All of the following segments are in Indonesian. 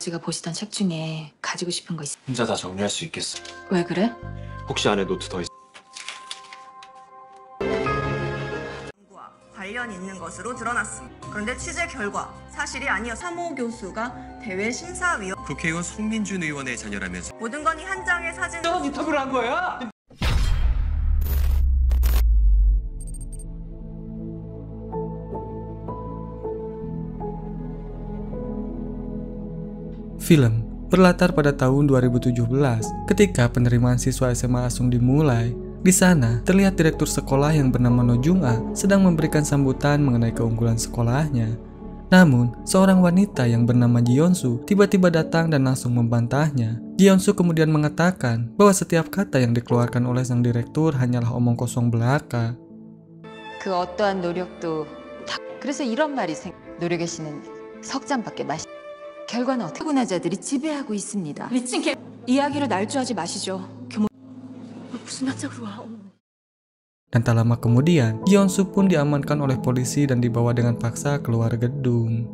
아버지가 보시던 책 중에 가지고 싶은 거 있어? 혼자 다 정리할 수 있겠어. 왜 그래? 혹시 안에 노트 더 있어? 과 관련 있는 것으로 드러났습니다. 그런데 취재 결과 사실이 아니어 사모 교수가 대외 심사위원 국회의원 송민준 의원의 자녀라면서 모든 건 이 한 장의 사진 인터뷰를 한 거야? Film berlatar pada tahun 2017 ketika penerimaan siswa SMA langsung dimulai. Di sana, terlihat direktur sekolah yang bernama No Jung-a sedang memberikan sambutan mengenai keunggulan sekolahnya. Namun, seorang wanita yang bernama Ji Yeon-su tiba-tiba datang dan langsung membantahnya. Ji Yeon-su kemudian mengatakan bahwa setiap kata yang dikeluarkan oleh sang direktur hanyalah omong kosong belaka. 그 어떠한 노력도 그래서 이런 말이 노력의 신은 석잔밖에 결과는 어떻게 타고나자들이 지배하고 있습니다. 미친 개 이야기를 날조하지 마시죠. 교모 무슨 낯짝으로 와? Dan tak lama kemudian, Ji Yeon-su pun diamankan oleh polisi dan dibawa dengan paksa keluar gedung.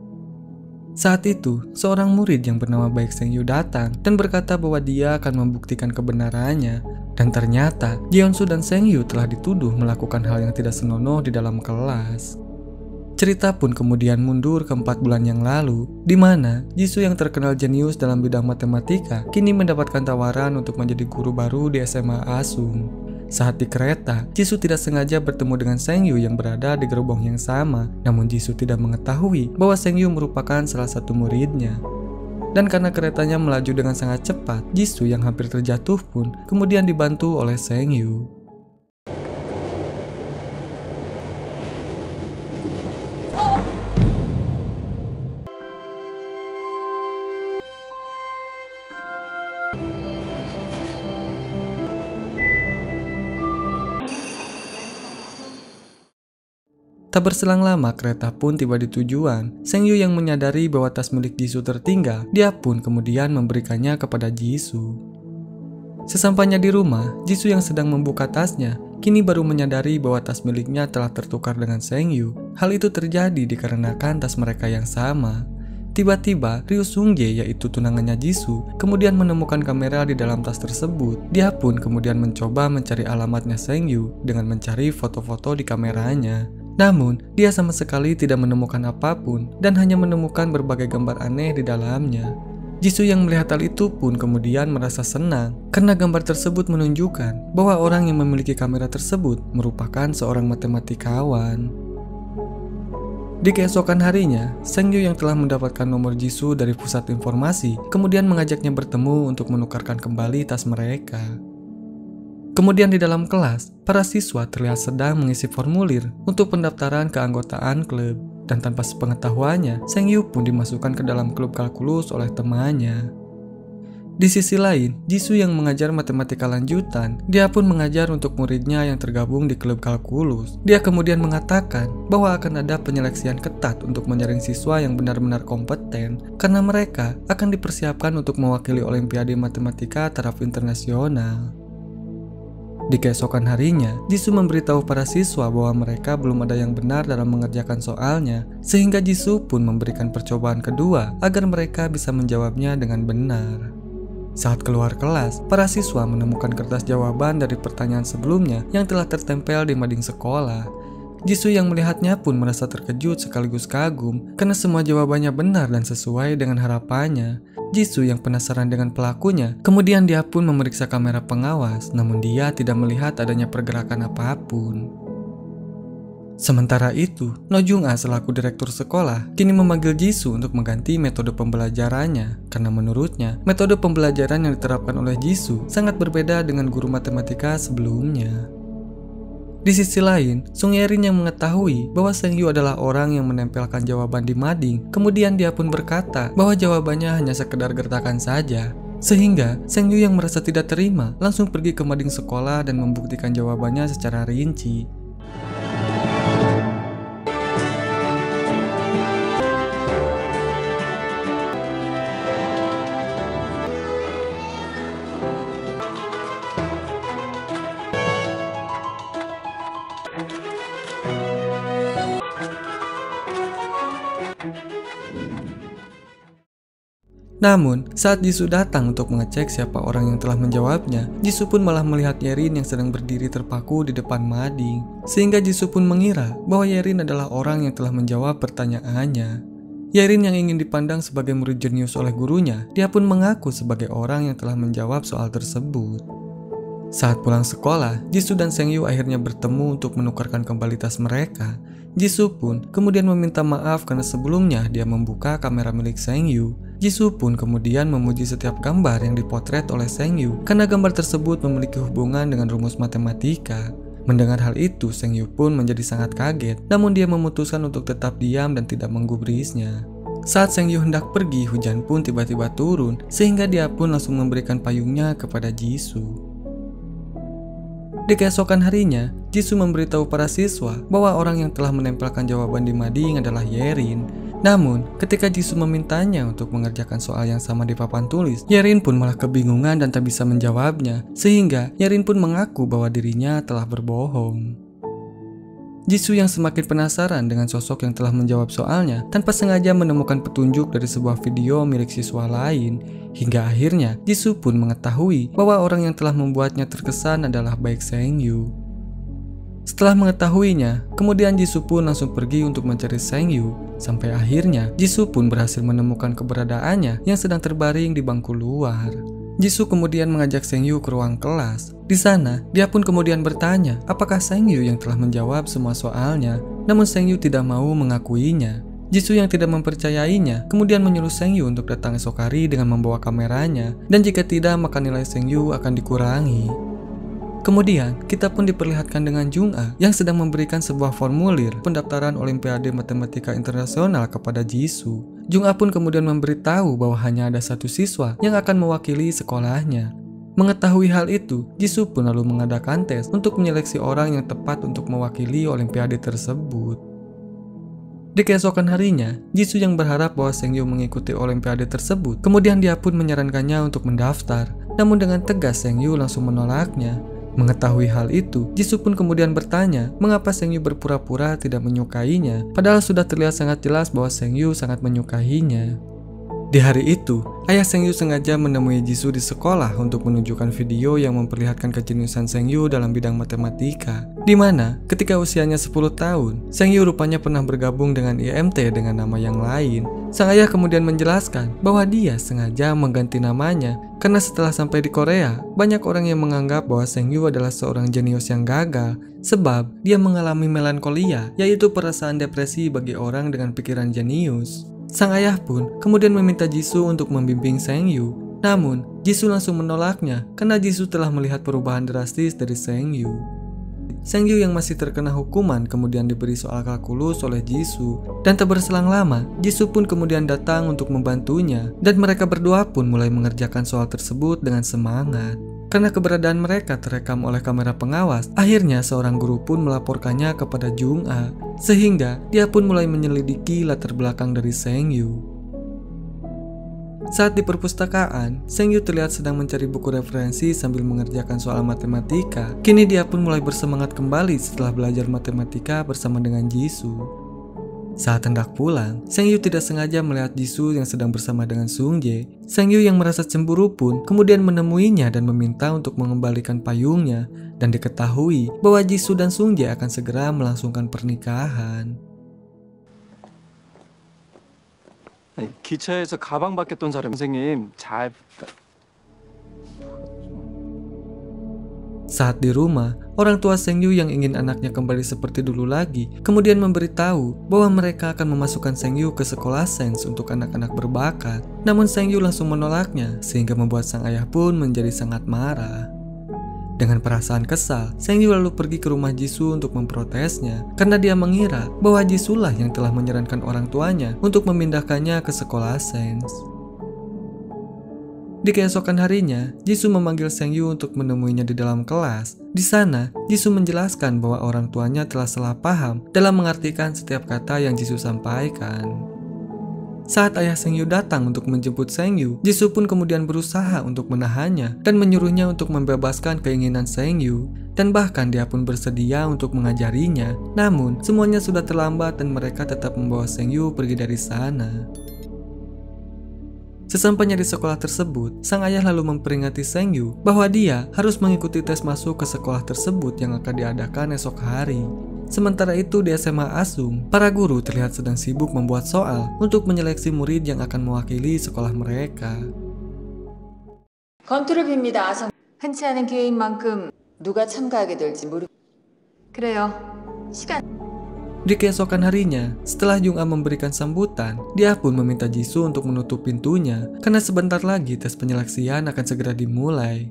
Saat itu, seorang murid yang bernama Baek Seng Yu datang dan berkata bahwa dia akan membuktikan kebenarannya. Dan ternyata, Ji Yeon-su dan Seng Yu telah dituduh melakukan hal yang tidak senonoh di dalam kelas. Cerita pun kemudian mundur ke 4 bulan yang lalu, di mana Jisoo yang terkenal jenius dalam bidang matematika kini mendapatkan tawaran untuk menjadi guru baru di SMA Asung. Saat di kereta, Jisoo tidak sengaja bertemu dengan Seng Yu yang berada di gerbong yang sama, namun Jisoo tidak mengetahui bahwa Seng Yu merupakan salah satu muridnya. Dan karena keretanya melaju dengan sangat cepat, Jisoo yang hampir terjatuh pun kemudian dibantu oleh Seng Yu. Tak berselang lama, kereta pun tiba di tujuan. Seng Yu yang menyadari bahwa tas milik Jisoo tertinggal, dia pun kemudian memberikannya kepada Jisoo. Sesampainya di rumah, Jisoo yang sedang membuka tasnya, kini baru menyadari bahwa tas miliknya telah tertukar dengan Seng Yu. Hal itu terjadi dikarenakan tas mereka yang sama. Tiba-tiba, Ryu Sung Jae yaitu tunangannya Jisoo kemudian menemukan kamera di dalam tas tersebut. Dia pun kemudian mencoba mencari alamatnya Seng Yu dengan mencari foto-foto di kameranya. Namun, dia sama sekali tidak menemukan apapun dan hanya menemukan berbagai gambar aneh di dalamnya. Jisoo yang melihat hal itu pun kemudian merasa senang karena gambar tersebut menunjukkan bahwa orang yang memiliki kamera tersebut merupakan seorang matematikawan. Di keesokan harinya, Seng Yu yang telah mendapatkan nomor Jisoo dari pusat informasi kemudian mengajaknya bertemu untuk menukarkan kembali tas mereka. Kemudian di dalam kelas, para siswa terlihat sedang mengisi formulir untuk pendaftaran keanggotaan klub. Dan tanpa sepengetahuannya, Seng Yu pun dimasukkan ke dalam klub kalkulus oleh temannya. Di sisi lain, Jisoo yang mengajar matematika lanjutan, dia pun mengajar untuk muridnya yang tergabung di klub kalkulus. Dia kemudian mengatakan bahwa akan ada penyeleksian ketat untuk menyaring siswa yang benar-benar kompeten, karena mereka akan dipersiapkan untuk mewakili Olimpiade Matematika taraf internasional. Di keesokan harinya, Jisoo memberitahu para siswa bahwa mereka belum ada yang benar dalam mengerjakan soalnya, sehingga Jisoo pun memberikan percobaan kedua agar mereka bisa menjawabnya dengan benar. Saat keluar kelas, para siswa menemukan kertas jawaban dari pertanyaan sebelumnya yang telah tertempel di mading sekolah. Jisoo yang melihatnya pun merasa terkejut sekaligus kagum karena semua jawabannya benar dan sesuai dengan harapannya. Jisoo yang penasaran dengan pelakunya, kemudian dia pun memeriksa kamera pengawas, namun dia tidak melihat adanya pergerakan apapun. Sementara itu, No Jung-a selaku direktur sekolah kini memanggil Jisoo untuk mengganti metode pembelajarannya, karena menurutnya metode pembelajaran yang diterapkan oleh Jisoo sangat berbeda dengan guru matematika sebelumnya. Di sisi lain, Sung Yerin yang mengetahui bahwa Seng Yu adalah orang yang menempelkan jawaban di mading, kemudian dia pun berkata bahwa jawabannya hanya sekedar gertakan saja. Sehingga Seng Yu yang merasa tidak terima langsung pergi ke mading sekolah dan membuktikan jawabannya secara rinci. Namun, saat Jisoo datang untuk mengecek siapa orang yang telah menjawabnya, Jisoo pun malah melihat Yerin yang sedang berdiri terpaku di depan mading. Sehingga Jisoo pun mengira bahwa Yerin adalah orang yang telah menjawab pertanyaannya. Yerin yang ingin dipandang sebagai murid jenius oleh gurunya, dia pun mengaku sebagai orang yang telah menjawab soal tersebut. Saat pulang sekolah, Jisoo dan Sengyu akhirnya bertemu untuk menukarkan kembali tas mereka. Jisoo pun kemudian meminta maaf karena sebelumnya dia membuka kamera milik Sengyu. Jisoo pun kemudian memuji setiap gambar yang dipotret oleh Sengyu karena gambar tersebut memiliki hubungan dengan rumus matematika. Mendengar hal itu, Sengyu pun menjadi sangat kaget, namun dia memutuskan untuk tetap diam dan tidak menggubrisnya. Saat Sengyu hendak pergi, hujan pun tiba-tiba turun, sehingga dia pun langsung memberikan payungnya kepada Jisoo. Di keesokan harinya, Jisoo memberitahu para siswa bahwa orang yang telah menempelkan jawaban di mading adalah Yerin. Namun, ketika Jisoo memintanya untuk mengerjakan soal yang sama di papan tulis, Yerin pun malah kebingungan dan tak bisa menjawabnya, sehingga Yerin pun mengaku bahwa dirinya telah berbohong. Jisoo yang semakin penasaran dengan sosok yang telah menjawab soalnya, tanpa sengaja menemukan petunjuk dari sebuah video milik siswa lain. Hingga akhirnya, Jisoo pun mengetahui bahwa orang yang telah membuatnya terkesan adalah baik Sengyu. Setelah mengetahuinya, kemudian Jisoo pun langsung pergi untuk mencari Sengyu. Sampai akhirnya, Jisoo pun berhasil menemukan keberadaannya yang sedang terbaring di bangku luar. Jisoo kemudian mengajak Sengyu ke ruang kelas. Di sana, dia pun kemudian bertanya apakah Sengyu yang telah menjawab semua soalnya. Namun Sengyu tidak mau mengakuinya. Jisoo yang tidak mempercayainya kemudian menyuruh Sengyu untuk datang esok hari dengan membawa kameranya, dan jika tidak maka nilai Sengyu akan dikurangi. Kemudian, kita pun diperlihatkan dengan Jung-a yang sedang memberikan sebuah formulir pendaftaran Olimpiade Matematika Internasional kepada Jisoo. Jung-a pun kemudian memberitahu bahwa hanya ada satu siswa yang akan mewakili sekolahnya. Mengetahui hal itu, Jisoo pun lalu mengadakan tes untuk menyeleksi orang yang tepat untuk mewakili Olimpiade tersebut. Di keesokan harinya, Jisoo yang berharap bahwa Sengyu mengikuti Olimpiade tersebut, kemudian dia pun menyarankannya untuk mendaftar. Namun dengan tegas Sengyu langsung menolaknya. Mengetahui hal itu, Jisoo pun kemudian bertanya mengapa Sengyu berpura-pura tidak menyukainya, padahal sudah terlihat sangat jelas bahwa Sengyu sangat menyukainya. Di hari itu, ayah Sengyu sengaja menemui Jisoo di sekolah untuk menunjukkan video yang memperlihatkan kejeniusan Sengyu dalam bidang matematika, di mana ketika usianya 10 tahun, Sengyu rupanya pernah bergabung dengan IMT dengan nama yang lain. Sang ayah kemudian menjelaskan bahwa dia sengaja mengganti namanya karena setelah sampai di Korea, banyak orang yang menganggap bahwa Sengyu adalah seorang jenius yang gagal sebab dia mengalami melankolia, yaitu perasaan depresi bagi orang dengan pikiran jenius. Sang ayah pun kemudian meminta Jisoo untuk membimbing Sengyu. Namun, Jisoo langsung menolaknya karena Jisoo telah melihat perubahan drastis dari Sengyu. Sengyu yang masih terkena hukuman kemudian diberi soal kalkulus oleh Jisoo. Dan tak berselang lama, Jisoo pun kemudian datang untuk membantunya. Dan mereka berdua pun mulai mengerjakan soal tersebut dengan semangat. Karena keberadaan mereka terekam oleh kamera pengawas, akhirnya seorang guru pun melaporkannya kepada Jung-a, sehingga dia pun mulai menyelidiki latar belakang dari Sengyu. Saat di perpustakaan, Sengyu terlihat sedang mencari buku referensi sambil mengerjakan soal matematika. Kini dia pun mulai bersemangat kembali setelah belajar matematika bersama dengan Jisoo. Saat hendak pulang, Sengyu tidak sengaja melihat Jisoo yang sedang bersama dengan Sungjae. Sengyu yang merasa cemburu pun kemudian menemuinya dan meminta untuk mengembalikan payungnya, dan diketahui bahwa Jisoo dan Sungjae akan segera melangsungkan pernikahan. 기차에서 가방 바뀌었던 사람 선생님 잘 Saat di rumah, orang tua Sengyu yang ingin anaknya kembali seperti dulu lagi kemudian memberitahu bahwa mereka akan memasukkan Sengyu ke sekolah sains untuk anak-anak berbakat. Namun Sengyu langsung menolaknya sehingga membuat sang ayah pun menjadi sangat marah. Dengan perasaan kesal, Sengyu lalu pergi ke rumah Jisoo untuk memprotesnya karena dia mengira bahwa Jisoo lah yang telah menyarankan orang tuanya untuk memindahkannya ke sekolah sains. Di keesokan harinya, Jisoo memanggil Sengyu untuk menemuinya di dalam kelas. Di sana, Jisoo menjelaskan bahwa orang tuanya telah salah paham dalam mengartikan setiap kata yang Jisoo sampaikan. Saat ayah Sengyu datang untuk menjemput Sengyu, Jisoo pun kemudian berusaha untuk menahannya dan menyuruhnya untuk membebaskan keinginan Sengyu. Dan bahkan dia pun bersedia untuk mengajarinya. Namun, semuanya sudah terlambat dan mereka tetap membawa Sengyu pergi dari sana. Sesampainya di sekolah tersebut, sang ayah lalu memperingati Sengyu bahwa dia harus mengikuti tes masuk ke sekolah tersebut yang akan diadakan esok hari. Sementara itu di SMA Asung, para guru terlihat sedang sibuk membuat soal untuk menyeleksi murid yang akan mewakili sekolah mereka. 건투를 빕니다. 흔치 않은 기회인 만큼 누가 참가하게 될지 그래요. 시간. Di keesokan harinya, setelah Jung-ah memberikan sambutan, dia pun meminta Jisoo untuk menutup pintunya karena sebentar lagi tes penyeleksian akan segera dimulai.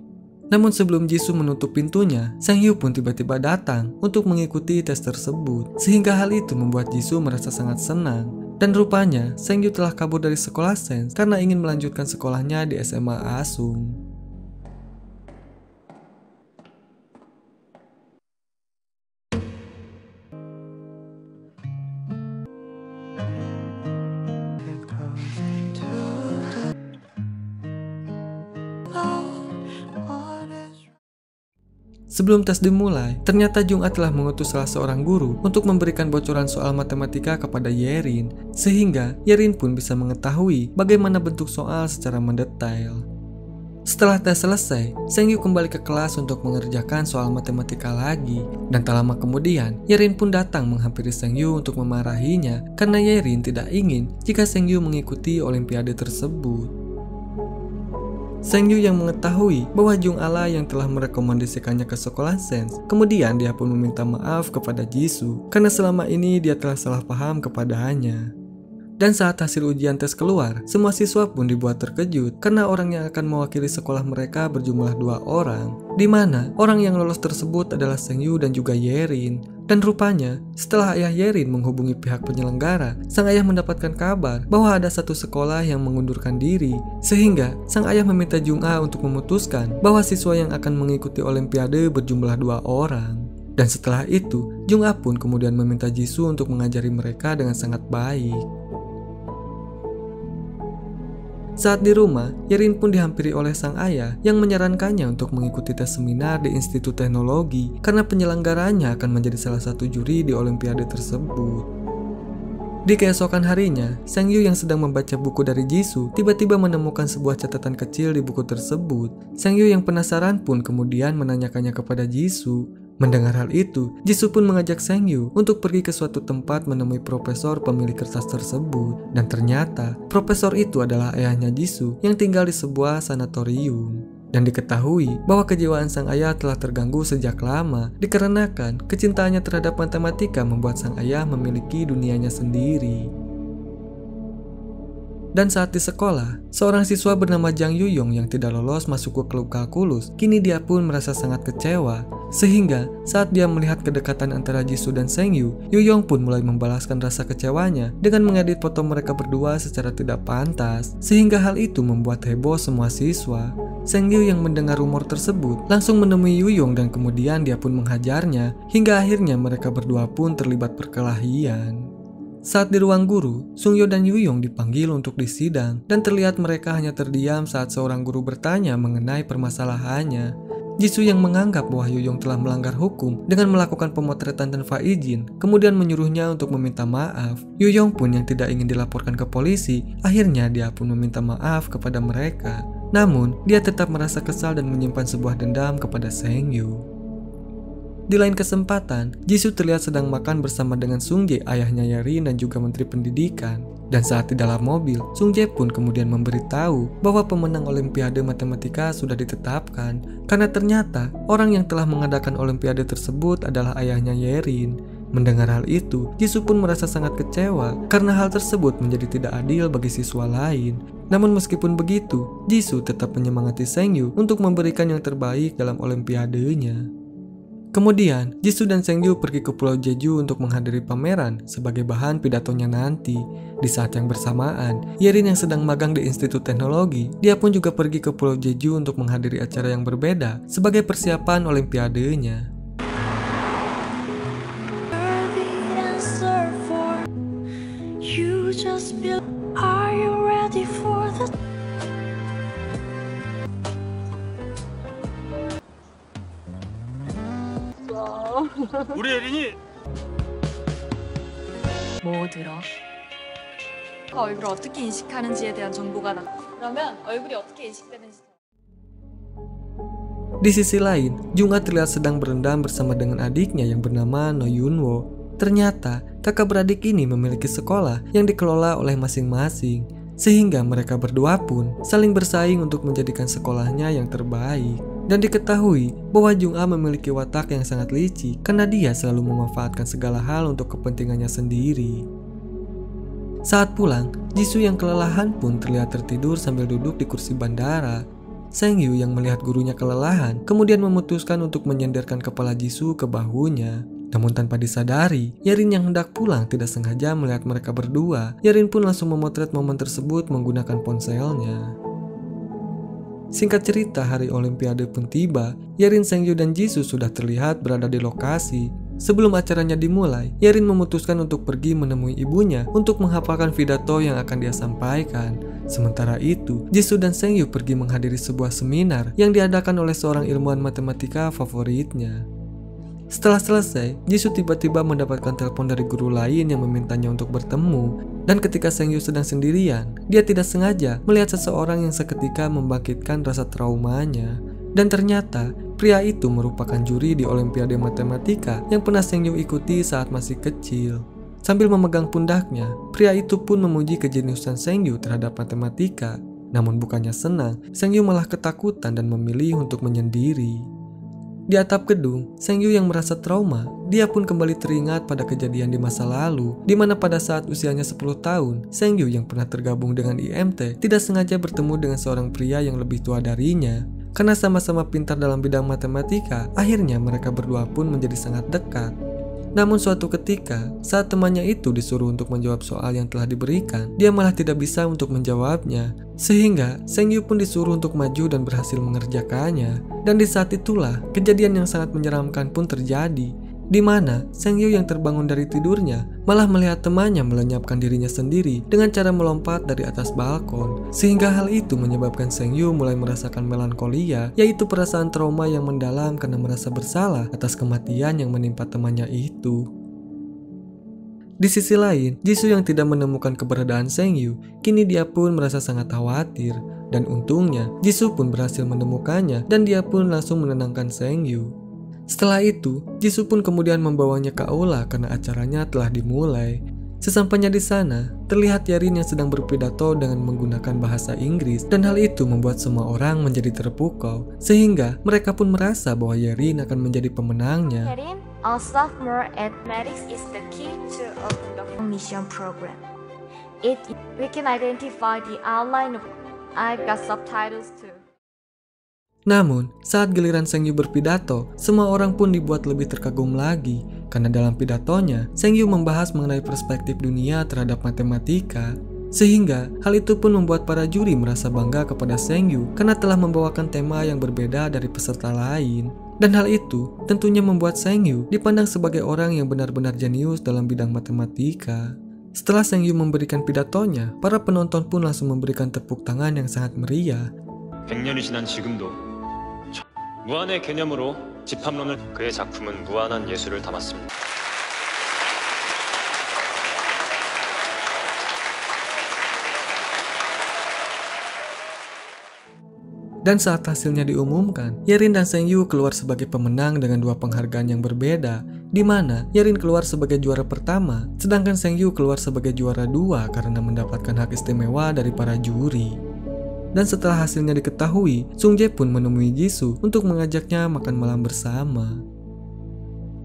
Namun sebelum Jisoo menutup pintunya, Sengyu pun tiba-tiba datang untuk mengikuti tes tersebut, sehingga hal itu membuat Jisoo merasa sangat senang. Dan rupanya, Sengyu telah kabur dari sekolah Sense karena ingin melanjutkan sekolahnya di SMA Asung. Sebelum tes dimulai, ternyata Jung-ah telah mengutus salah seorang guru untuk memberikan bocoran soal matematika kepada Yerin, sehingga Yerin pun bisa mengetahui bagaimana bentuk soal secara mendetail. Setelah tes selesai, Sengyu kembali ke kelas untuk mengerjakan soal matematika lagi, dan tak lama kemudian, Yerin pun datang menghampiri Sengyu untuk memarahinya karena Yerin tidak ingin jika Sengyu mengikuti olimpiade tersebut. Sengyu yang mengetahui bahwa Jung-ah lah yang telah merekomendasikannya ke sekolah Sense, kemudian dia pun meminta maaf kepada Jisoo karena selama ini dia telah salah paham kepadanya. Dan saat hasil ujian tes keluar, semua siswa pun dibuat terkejut karena orang yang akan mewakili sekolah mereka berjumlah 2 orang, di mana orang yang lolos tersebut adalah Sengyu dan juga Yerin. Dan rupanya, setelah ayah Yerin menghubungi pihak penyelenggara, sang ayah mendapatkan kabar bahwa ada satu sekolah yang mengundurkan diri, sehingga sang ayah meminta Jung-ah untuk memutuskan bahwa siswa yang akan mengikuti olimpiade berjumlah 2 orang. Dan setelah itu, Jung-ah pun kemudian meminta Jisoo untuk mengajari mereka dengan sangat baik. Saat di rumah, Yerin pun dihampiri oleh sang ayah yang menyarankannya untuk mengikuti tes seminar di Institut Teknologi karena penyelenggaranya akan menjadi salah satu juri di olimpiade tersebut. Di keesokan harinya, Sengyu yang sedang membaca buku dari Jisoo tiba-tiba menemukan sebuah catatan kecil di buku tersebut. Sengyu yang penasaran pun kemudian menanyakannya kepada Jisoo. Mendengar hal itu, Jisoo pun mengajak Sengyu untuk pergi ke suatu tempat menemui profesor pemilik kertas tersebut. Dan ternyata, profesor itu adalah ayahnya Jisoo yang tinggal di sebuah sanatorium. Dan diketahui bahwa kejiwaan sang ayah telah terganggu sejak lama dikarenakan kecintaannya terhadap matematika membuat sang ayah memiliki dunianya sendiri. Dan saat di sekolah, seorang siswa bernama Jang Yuyong yang tidak lolos masuk ke klub kalkulus, kini dia pun merasa sangat kecewa. Sehingga saat dia melihat kedekatan antara Jisoo dan Sengyu, Yuyong pun mulai membalaskan rasa kecewanya dengan mengedit foto mereka berdua secara tidak pantas. Sehingga hal itu membuat heboh semua siswa. Sengyu yang mendengar rumor tersebut langsung menemui Yuyong dan kemudian dia pun menghajarnya, hingga akhirnya mereka berdua pun terlibat perkelahian. Saat di ruang guru, Sungyo dan Yuyong dipanggil untuk disidang dan terlihat mereka hanya terdiam saat seorang guru bertanya mengenai permasalahannya. Jisoo yang menganggap bahwa Yuyong telah melanggar hukum dengan melakukan pemotretan tanpa izin, kemudian menyuruhnya untuk meminta maaf. Yuyong pun yang tidak ingin dilaporkan ke polisi, akhirnya dia pun meminta maaf kepada mereka. Namun, dia tetap merasa kesal dan menyimpan sebuah dendam kepada Sengyu. Di lain kesempatan, Jisoo terlihat sedang makan bersama dengan Sungjae, ayahnya Yerin dan juga Menteri Pendidikan. Dan saat di dalam mobil, Sungjae pun kemudian memberitahu bahwa pemenang Olimpiade Matematika sudah ditetapkan. Karena ternyata orang yang telah mengadakan Olimpiade tersebut adalah ayahnya Yerin. Mendengar hal itu, Jisoo pun merasa sangat kecewa karena hal tersebut menjadi tidak adil bagi siswa lain. Namun meskipun begitu, Jisoo tetap menyemangati Sengyu untuk memberikan yang terbaik dalam Olimpiadenya. Kemudian, Jisoo dan Sengyu pergi ke Pulau Jeju untuk menghadiri pameran sebagai bahan pidatonya nanti. Di saat yang bersamaan, Yerin yang sedang magang di Institut Teknologi, dia pun juga pergi ke Pulau Jeju untuk menghadiri acara yang berbeda sebagai persiapan olimpiadenya. 우리 예린이 뭐 들어? 얼굴을 어떻게 인식하는지에 대한 정보가 그러면 얼굴이 어떻게 인식되는지. Di sisi lain, Jung-ah terlihat sedang berendam bersama dengan adiknya yang bernama No Yun-woo. Ternyata, kakak beradik ini memiliki sekolah yang dikelola oleh masing-masing, sehingga mereka berdua pun saling bersaing untuk menjadikan sekolahnya yang terbaik. Dan diketahui bahwa Jung-ah memiliki watak yang sangat licik karena dia selalu memanfaatkan segala hal untuk kepentingannya sendiri. Saat pulang, Jisoo yang kelelahan pun terlihat tertidur sambil duduk di kursi bandara. Sang-yu yang melihat gurunya kelelahan kemudian memutuskan untuk menyenderkan kepala Jisoo ke bahunya. Namun tanpa disadari, Yerin yang hendak pulang tidak sengaja melihat mereka berdua. Yerin pun langsung memotret momen tersebut menggunakan ponselnya. Singkat cerita, hari Olimpiade pun tiba. Yerin, Sang-yu, dan Jisoo sudah terlihat berada di lokasi. Sebelum acaranya dimulai, Yerin memutuskan untuk pergi menemui ibunya untuk menghafalkan pidato yang akan dia sampaikan. Sementara itu, Jisoo dan Sang-yu pergi menghadiri sebuah seminar yang diadakan oleh seorang ilmuwan matematika favoritnya. Setelah selesai, Jisoo tiba-tiba mendapatkan telepon dari guru lain yang memintanya untuk bertemu. Dan ketika Sang-yu sedang sendirian, dia tidak sengaja melihat seseorang yang seketika membangkitkan rasa traumanya. Dan ternyata, pria itu merupakan juri di Olimpiade Matematika yang pernah Sang-yu ikuti saat masih kecil. Sambil memegang pundaknya, pria itu pun memuji kejeniusan Sang-yu terhadap matematika. Namun bukannya senang, Sang-yu malah ketakutan dan memilih untuk menyendiri. Di atap gedung, Sang-yu yang merasa trauma, dia pun kembali teringat pada kejadian di masa lalu, di mana pada saat usianya 10 tahun, Sang-yu yang pernah tergabung dengan IMT tidak sengaja bertemu dengan seorang pria yang lebih tua darinya. Karena sama-sama pintar dalam bidang matematika, akhirnya mereka berdua pun menjadi sangat dekat. Namun suatu ketika, saat temannya itu disuruh untuk menjawab soal yang telah diberikan, dia malah tidak bisa untuk menjawabnya. Sehingga Sang-yu pun disuruh untuk maju dan berhasil mengerjakannya. Dan di saat itulah, kejadian yang sangat menyeramkan pun terjadi, di mana Sang-yu yang terbangun dari tidurnya malah melihat temannya melenyapkan dirinya sendiri dengan cara melompat dari atas balkon. Sehingga hal itu menyebabkan Sang-yu mulai merasakan melankolia, yaitu perasaan trauma yang mendalam karena merasa bersalah atas kematian yang menimpa temannya itu. Di sisi lain, Jisoo yang tidak menemukan keberadaan Sang-yu, kini dia pun merasa sangat khawatir. Dan untungnya, Jisoo pun berhasil menemukannya dan dia pun langsung menenangkan Sang-yu. Setelah itu, Jisoo pun kemudian membawanya ke aula karena acaranya telah dimulai. Sesampainya di sana, terlihat Yerin yang sedang berpidato dengan menggunakan bahasa Inggris dan hal itu membuat semua orang menjadi terpukau. Sehingga mereka pun merasa bahwa Yerin akan menjadi pemenangnya. Yerin, a sophomore at Mathematics is the key to the mission program. We can identify the outline of. I've got subtitles too. Namun, saat giliran Sang-yu berpidato, semua orang pun dibuat lebih terkagum lagi. Karena dalam pidatonya, Sang-yu membahas mengenai perspektif dunia terhadap matematika. Sehingga, hal itu pun membuat para juri merasa bangga kepada Sang-yu karena telah membawakan tema yang berbeda dari peserta lain. Dan hal itu tentunya membuat Sang-yu dipandang sebagai orang yang benar-benar jenius dalam bidang matematika. Setelah Sang-yu memberikan pidatonya, para penonton pun langsung memberikan tepuk tangan yang sangat meriah. 100년이 지난 지금도 무한의 개념으로 집합론을 그의 작품은 무한한 예술을 담았습니다. Dan saat hasilnya diumumkan, Yerin dan Sang-yu keluar sebagai pemenang dengan dua penghargaan yang berbeda, di mana Yerin keluar sebagai juara pertama, sedangkan Sang-yu keluar sebagai juara dua karena mendapatkan hak istimewa dari para juri. Dan setelah hasilnya diketahui, Sung-jae pun menemui Jisoo untuk mengajaknya makan malam bersama.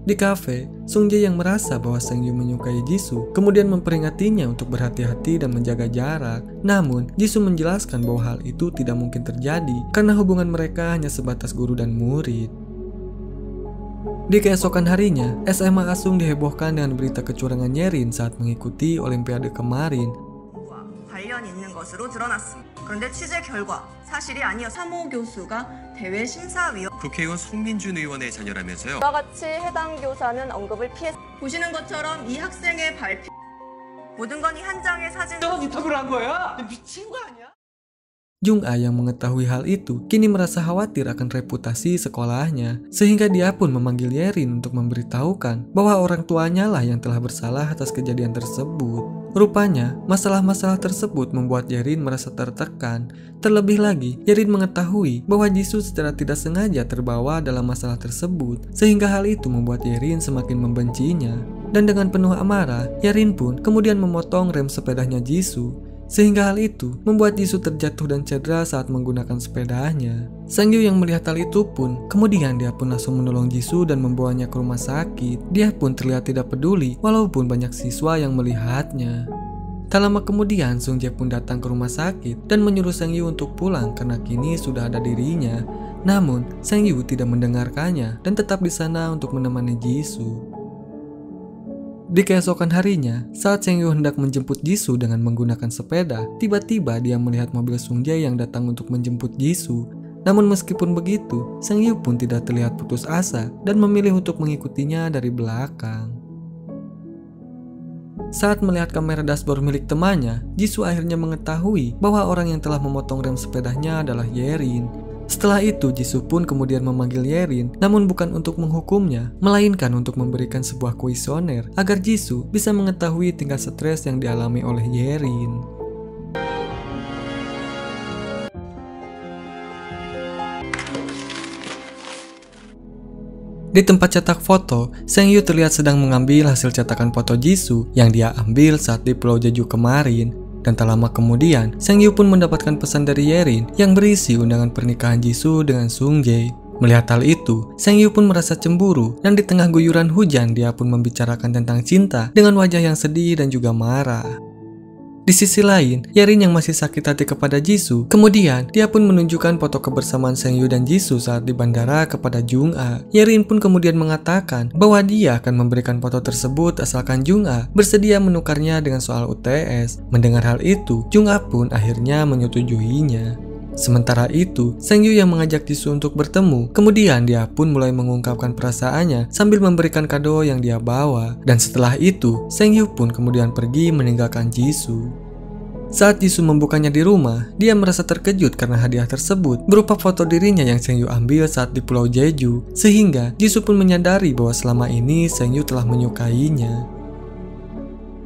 Di kafe, Sung-jae yang merasa bahwa Sang-yu menyukai Jisoo kemudian memperingatinya untuk berhati-hati dan menjaga jarak. Namun, Jisoo menjelaskan bahwa hal itu tidak mungkin terjadi karena hubungan mereka hanya sebatas guru dan murid. Di keesokan harinya, SMA Asung dihebohkan dengan berita kecurangan Yerin saat mengikuti Olimpiade kemarin. 관련 있는 것으로 드러났습니다. 그런데 취재 결과 사실이 아니어 사모 교수가 대회 심사위원 국회의원 송민준 의원의 자녀라면서요. 이와 같이 해당 교사는 언급을 피했. 보시는 것처럼 이 학생의 발표 모든 건 이 한 장의 사진. 인터뷰를 한 거야? 미친 거 아니야? Jung-a yang mengetahui hal itu kini merasa khawatir akan reputasi sekolahnya, sehingga dia pun memanggil Yerin untuk memberitahukan bahwa orang tuanya lah yang telah bersalah atas kejadian tersebut. Rupanya, masalah-masalah tersebut membuat Yerin merasa tertekan. Terlebih lagi, Yerin mengetahui bahwa Jisoo secara tidak sengaja terbawa dalam masalah tersebut, sehingga hal itu membuat Yerin semakin membencinya. Dan dengan penuh amarah, Yerin pun kemudian memotong rem sepedanya Jisoo. Sehingga hal itu membuat Jisoo terjatuh dan cedera saat menggunakan sepedanya. Sang-yu yang melihat hal itu pun, kemudian dia pun langsung menolong Jisoo dan membawanya ke rumah sakit. Dia pun terlihat tidak peduli walaupun banyak siswa yang melihatnya. Tak lama kemudian, Sung-jae pun datang ke rumah sakit dan menyuruh Sang-yu untuk pulang karena kini sudah ada dirinya. Namun, Sang-yu tidak mendengarkannya dan tetap di sana untuk menemani Jisoo. Di keesokan harinya, saat Sang-yu hendak menjemput Jisoo dengan menggunakan sepeda, tiba-tiba dia melihat mobil Sung-jae yang datang untuk menjemput Jisoo. Namun meskipun begitu, Sang-yu pun tidak terlihat putus asa dan memilih untuk mengikutinya dari belakang. Saat melihat kamera dashboard milik temannya, Jisoo akhirnya mengetahui bahwa orang yang telah memotong rem sepedanya adalah Yerin. Setelah itu, Jisoo pun kemudian memanggil Yerin, namun bukan untuk menghukumnya, melainkan untuk memberikan sebuah kuesioner agar Jisoo bisa mengetahui tingkat stres yang dialami oleh Yerin. Di tempat cetak foto, Sang-yu terlihat sedang mengambil hasil cetakan foto Jisoo yang dia ambil saat di Pulau Jeju kemarin. Dan tak lama kemudian, Sang-yu pun mendapatkan pesan dari Yerin yang berisi undangan pernikahan Jisoo dengan Sung-jae. Melihat hal itu, Sang-yu pun merasa cemburu dan di tengah guyuran hujan dia pun membicarakan tentang cinta dengan wajah yang sedih dan juga marah. Di sisi lain, Yerin yang masih sakit hati kepada Jisoo, kemudian dia pun menunjukkan foto kebersamaan Sang-yu dan Jisoo saat di bandara kepada Jung-a. Yerin pun kemudian mengatakan bahwa dia akan memberikan foto tersebut asalkan Jung-a bersedia menukarnya dengan soal UTS. Mendengar hal itu, Jung-a pun akhirnya menyetujuinya. Sementara itu, Sang-yu yang mengajak Jisoo untuk bertemu, kemudian dia pun mulai mengungkapkan perasaannya sambil memberikan kado yang dia bawa. Dan setelah itu, Sang-yu pun kemudian pergi meninggalkan Jisoo. Saat Jisoo membukanya di rumah, dia merasa terkejut karena hadiah tersebut berupa foto dirinya yang Sang-yu ambil saat di Pulau Jeju, sehingga Jisoo pun menyadari bahwa selama ini Sang-yu telah menyukainya.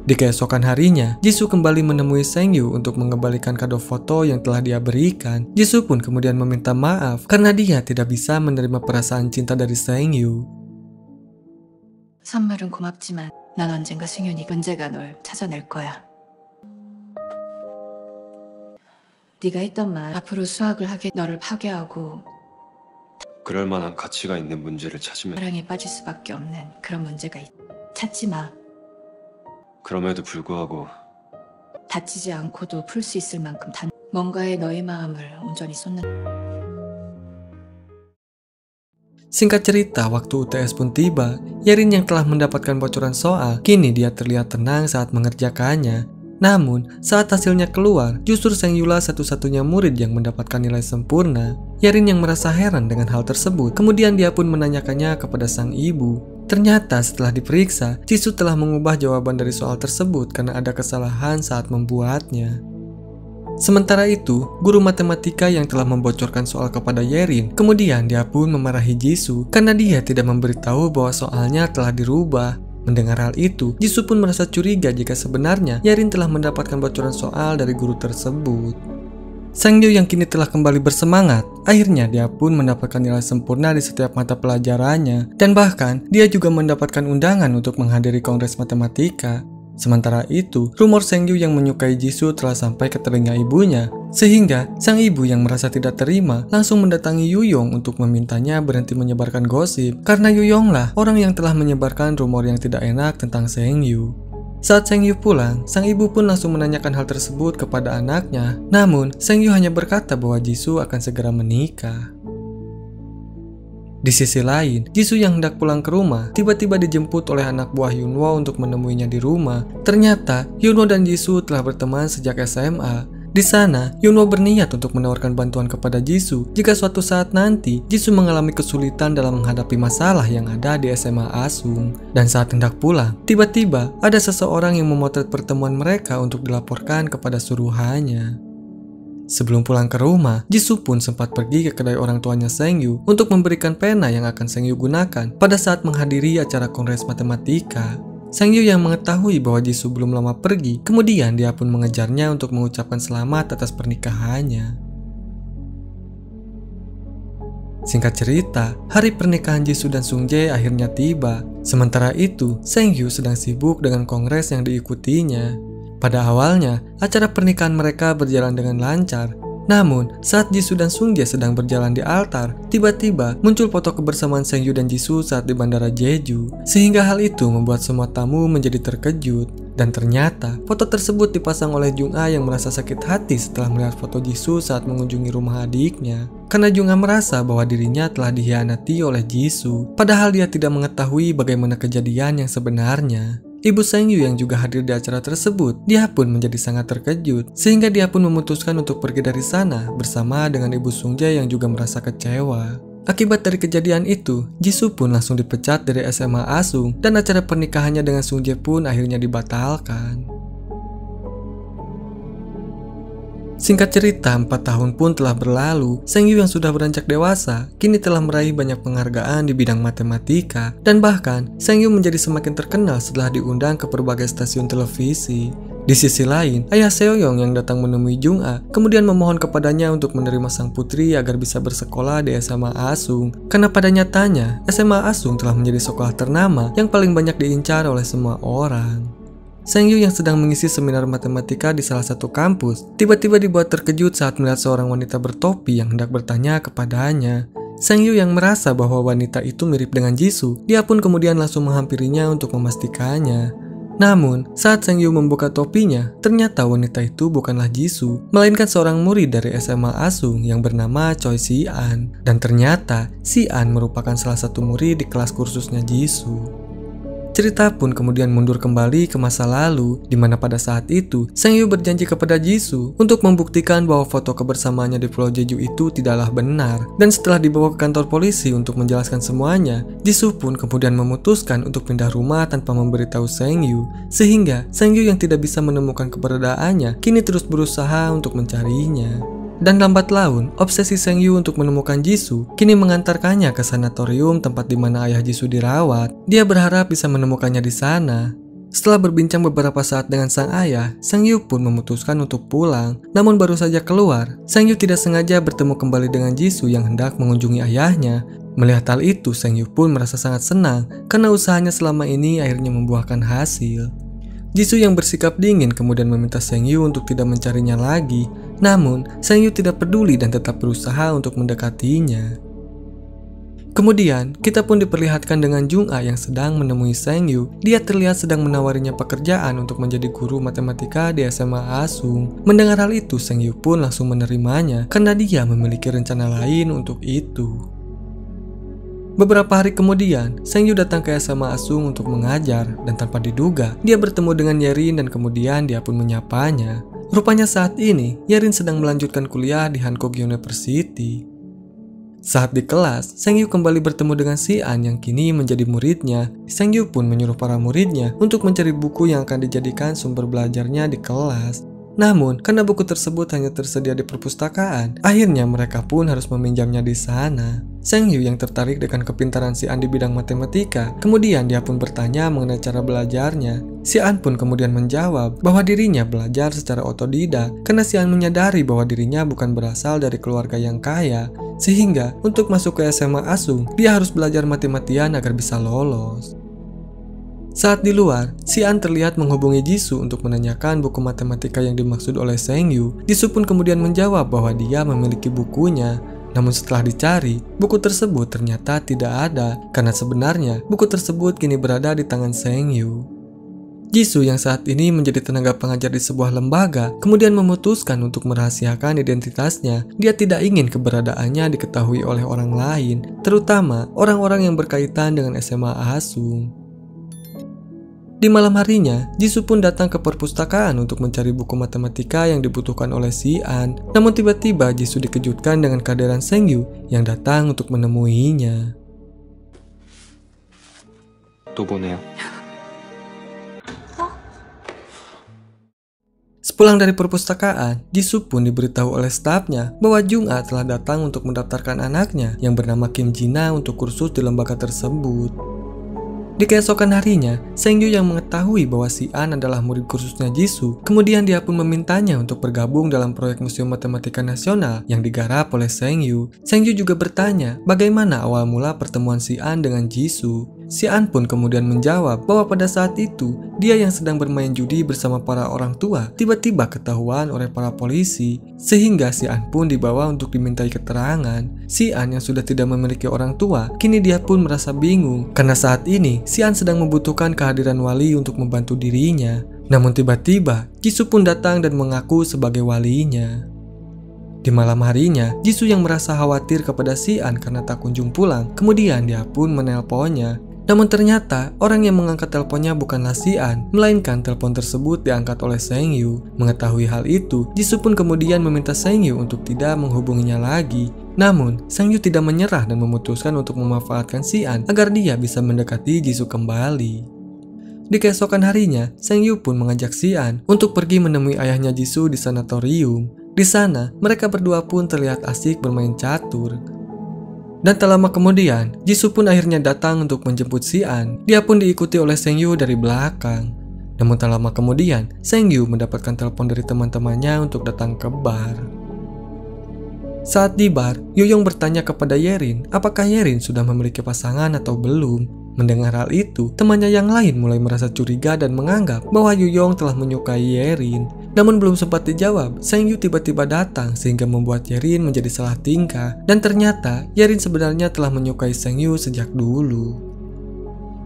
Di keesokan harinya, Jisoo kembali menemui Sang-yu untuk mengembalikan kado foto yang telah dia berikan. Jisoo pun kemudian meminta maaf karena dia tidak bisa menerima perasaan cinta dari Sang-yu. 선물은 고맙지만 난 언젠가 승윤이 문제가 널 찾아낼 거야. 네가 했던 말 앞으로 수학을 하게 너를 파괴하고 그럴 만한 가치가 있는 문제를 찾으면 사랑에 빠질 수밖에 없는 그런 문제가 있. 찾지 마. 그럼에도 불구하고 다치지 않고도 풀 수 있을 만큼 뭔가에 너의 마음을 온전히 쏟는. Singkat cerita, waktu UTS pun tiba, Yerin yang telah mendapatkan bocoran soal, kini dia terlihat tenang saat mengerjakannya. Namun, saat hasilnya keluar, justru Sang-yu lah satu-satunya murid yang mendapatkan nilai sempurna. Yerin yang merasa heran dengan hal tersebut, kemudian dia pun menanyakannya kepada sang ibu. Ternyata setelah diperiksa, Jisoo telah mengubah jawaban dari soal tersebut karena ada kesalahan saat membuatnya. Sementara itu, guru matematika yang telah membocorkan soal kepada Yerin, kemudian dia pun memarahi Jisoo karena dia tidak memberitahu bahwa soalnya telah dirubah. Mendengar hal itu, Jisoo pun merasa curiga jika sebenarnya Yerin telah mendapatkan bocoran soal dari guru tersebut. Sang-yu yang kini telah kembali bersemangat, akhirnya dia pun mendapatkan nilai sempurna di setiap mata pelajarannya, dan bahkan dia juga mendapatkan undangan untuk menghadiri kongres matematika. Sementara itu, rumor Sang-yu yang menyukai Jisoo telah sampai ke telinga ibunya, sehingga sang ibu yang merasa tidak terima langsung mendatangi Yuyong untuk memintanya berhenti menyebarkan gosip, karena Yuyong lah orang yang telah menyebarkan rumor yang tidak enak tentang Sang-yu. Saat Sang-yu pulang, sang ibu pun langsung menanyakan hal tersebut kepada anaknya, namun Sang-yu hanya berkata bahwa Jisoo akan segera menikah. Di sisi lain, Jisoo yang hendak pulang ke rumah tiba-tiba dijemput oleh anak buah Yunwo untuk menemuinya di rumah. Ternyata, Yunwo dan Jisoo telah berteman sejak SMA. Di sana, Yunwo berniat untuk menawarkan bantuan kepada Jisoo jika suatu saat nanti Jisoo mengalami kesulitan dalam menghadapi masalah yang ada di SMA Asung. Dan saat hendak pulang, tiba-tiba ada seseorang yang memotret pertemuan mereka untuk dilaporkan kepada suruhannya. Sebelum pulang ke rumah, Jisoo pun sempat pergi ke kedai orang tuanya Sengyu untuk memberikan pena yang akan Sengyu gunakan pada saat menghadiri acara kongres matematika. Sengyu yang mengetahui bahwa Jisoo belum lama pergi, kemudian dia pun mengejarnya untuk mengucapkan selamat atas pernikahannya. Singkat cerita, hari pernikahan Jisoo dan Sungjae akhirnya tiba. Sementara itu, Sengyu sedang sibuk dengan kongres yang diikutinya. Pada awalnya, acara pernikahan mereka berjalan dengan lancar. Namun, saat Jisoo dan Sungjae sedang berjalan di altar, tiba-tiba muncul foto kebersamaan Sengyu dan Jisoo saat di bandara Jeju. Sehingga hal itu membuat semua tamu menjadi terkejut. Dan ternyata, foto tersebut dipasang oleh Jung-a yang merasa sakit hati setelah melihat foto Jisoo saat mengunjungi rumah adiknya. Karena Jung-a merasa bahwa dirinya telah dikhianati oleh Jisoo, padahal dia tidak mengetahui bagaimana kejadian yang sebenarnya. Ibu Sengyu yang juga hadir di acara tersebut, dia pun menjadi sangat terkejut, sehingga dia pun memutuskan untuk pergi dari sana bersama dengan ibu Sungjae yang juga merasa kecewa. Akibat dari kejadian itu, Jisoo pun langsung dipecat dari SMA Asung dan acara pernikahannya dengan Sungjae pun akhirnya dibatalkan. Singkat cerita, 4 tahun pun telah berlalu. Sengyu yang sudah beranjak dewasa, kini telah meraih banyak penghargaan di bidang matematika. Dan bahkan, Sengyu menjadi semakin terkenal setelah diundang ke berbagai stasiun televisi. Di sisi lain, ayah Seoyong yang datang menemui Jung-a, kemudian memohon kepadanya untuk menerima sang putri agar bisa bersekolah di SMA Asung. Karena pada nyatanya, SMA Asung telah menjadi sekolah ternama yang paling banyak diincar oleh semua orang. Sengyu yang sedang mengisi seminar matematika di salah satu kampus, tiba-tiba dibuat terkejut saat melihat seorang wanita bertopi yang hendak bertanya kepadanya. Sengyu yang merasa bahwa wanita itu mirip dengan Jisoo, dia pun kemudian langsung menghampirinya untuk memastikannya. Namun, saat Sengyu membuka topinya, ternyata wanita itu bukanlah Jisoo, melainkan seorang murid dari SMA Asung yang bernama Choi Si-an. Dan ternyata, Si-an merupakan salah satu murid di kelas kursusnya Jisoo. Cerita pun kemudian mundur kembali ke masa lalu, di mana pada saat itu, Sengyu berjanji kepada Jisoo untuk membuktikan bahwa foto kebersamaannya di Pulau Jeju itu tidaklah benar. Dan setelah dibawa ke kantor polisi untuk menjelaskan semuanya, Jisoo pun kemudian memutuskan untuk pindah rumah tanpa memberitahu Sengyu, sehingga Sengyu yang tidak bisa menemukan keberadaannya, kini terus berusaha untuk mencarinya. Dan lambat laun, obsesi Sengyu untuk menemukan Jisoo kini mengantarkannya ke sanatorium tempat di mana ayah Jisoo dirawat. Dia berharap bisa menemukannya di sana. Setelah berbincang beberapa saat dengan sang ayah, Sengyu pun memutuskan untuk pulang. Namun baru saja keluar, Sengyu tidak sengaja bertemu kembali dengan Jisoo yang hendak mengunjungi ayahnya. Melihat hal itu, Sengyu pun merasa sangat senang karena usahanya selama ini akhirnya membuahkan hasil. Jisoo yang bersikap dingin kemudian meminta Sengyu untuk tidak mencarinya lagi. Namun, Sengyu tidak peduli dan tetap berusaha untuk mendekatinya. Kemudian, kita pun diperlihatkan dengan Jung-a yang sedang menemui Sengyu. Dia terlihat sedang menawarinya pekerjaan untuk menjadi guru matematika di SMA Asung. Mendengar hal itu, Sengyu pun langsung menerimanya karena dia memiliki rencana lain untuk itu. Beberapa hari kemudian, Sengyu datang ke SMA Asung untuk mengajar, dan tanpa diduga, dia bertemu dengan Yerin dan kemudian dia pun menyapanya. Rupanya saat ini, Yerin sedang melanjutkan kuliah di Hankook University. Saat di kelas, Sengyu kembali bertemu dengan Si-an yang kini menjadi muridnya. Sengyu pun menyuruh para muridnya untuk mencari buku yang akan dijadikan sumber belajarnya di kelas. Namun, karena buku tersebut hanya tersedia di perpustakaan, akhirnya mereka pun harus meminjamnya di sana. Sengyu yang tertarik dengan kepintaran Si-an di bidang matematika, kemudian dia pun bertanya mengenai cara belajarnya. Si-an pun kemudian menjawab bahwa dirinya belajar secara otodidak karena Si-an menyadari bahwa dirinya bukan berasal dari keluarga yang kaya, sehingga untuk masuk ke SMA Asung, dia harus belajar mati-matian agar bisa lolos. Saat di luar, Si-an terlihat menghubungi Jisoo untuk menanyakan buku matematika yang dimaksud oleh Sengyu. Jisoo pun kemudian menjawab bahwa dia memiliki bukunya. Namun setelah dicari, buku tersebut ternyata tidak ada, karena sebenarnya buku tersebut kini berada di tangan Sengyu. Jisoo yang saat ini menjadi tenaga pengajar di sebuah lembaga, kemudian memutuskan untuk merahasiakan identitasnya. Dia tidak ingin keberadaannya diketahui oleh orang lain, terutama orang-orang yang berkaitan dengan SMA Asung. Di malam harinya, Jisoo pun datang ke perpustakaan untuk mencari buku matematika yang dibutuhkan oleh Si-an. Namun tiba-tiba Jisoo dikejutkan dengan kehadiran Sengyu yang datang untuk menemuinya. 또 보네요. Sepulang dari perpustakaan, Jisoo pun diberitahu oleh stafnya bahwa Jung-a telah datang untuk mendaftarkan anaknya yang bernama Kim Jina untuk kursus di lembaga tersebut. Di keesokan harinya, Sengyu yang mengetahui bahwa si An adalah murid kursusnya Jisoo, kemudian dia pun memintanya untuk bergabung dalam proyek Museum Matematika Nasional yang digarap oleh Sengyu. Sengyu juga bertanya bagaimana awal mula pertemuan si An dengan Jisoo. Si An pun kemudian menjawab bahwa pada saat itu, dia yang sedang bermain judi bersama para orang tua tiba-tiba ketahuan oleh para polisi, sehingga si An pun dibawa untuk dimintai keterangan. Si An yang sudah tidak memiliki orang tua, kini dia pun merasa bingung karena saat ini si An sedang membutuhkan kehadiran wali untuk membantu dirinya. Namun tiba-tiba, Jisoo pun datang dan mengaku sebagai walinya. Di malam harinya, Jisoo yang merasa khawatir kepada si An karena tak kunjung pulang, kemudian dia pun menelponnya. Namun ternyata orang yang mengangkat teleponnya bukanlah si An, melainkan telepon tersebut diangkat oleh Sengyu. Mengetahui hal itu, Jisoo pun kemudian meminta Sengyu untuk tidak menghubunginya lagi. Namun, Sengyu tidak menyerah dan memutuskan untuk memanfaatkan si An agar dia bisa mendekati Jisoo kembali. Di keesokan harinya, Sengyu pun mengajak si An untuk pergi menemui ayahnya Jisoo di sanatorium. Di sana, mereka berdua pun terlihat asik bermain catur. Dan tak lama kemudian, Jisoo pun akhirnya datang untuk menjemput si An. Dia pun diikuti oleh Sengyu dari belakang. Namun tak lama kemudian, Sengyu mendapatkan telepon dari teman-temannya untuk datang ke bar. Saat di bar, Yoyong bertanya kepada Yerin apakah Yerin sudah memiliki pasangan atau belum. Mendengar hal itu, temannya yang lain mulai merasa curiga dan menganggap bahwa Yoyong telah menyukai Yerin. Namun belum sempat dijawab, Sengyu tiba-tiba datang sehingga membuat Yerin menjadi salah tingkah. Dan ternyata, Yerin sebenarnya telah menyukai Sengyu sejak dulu.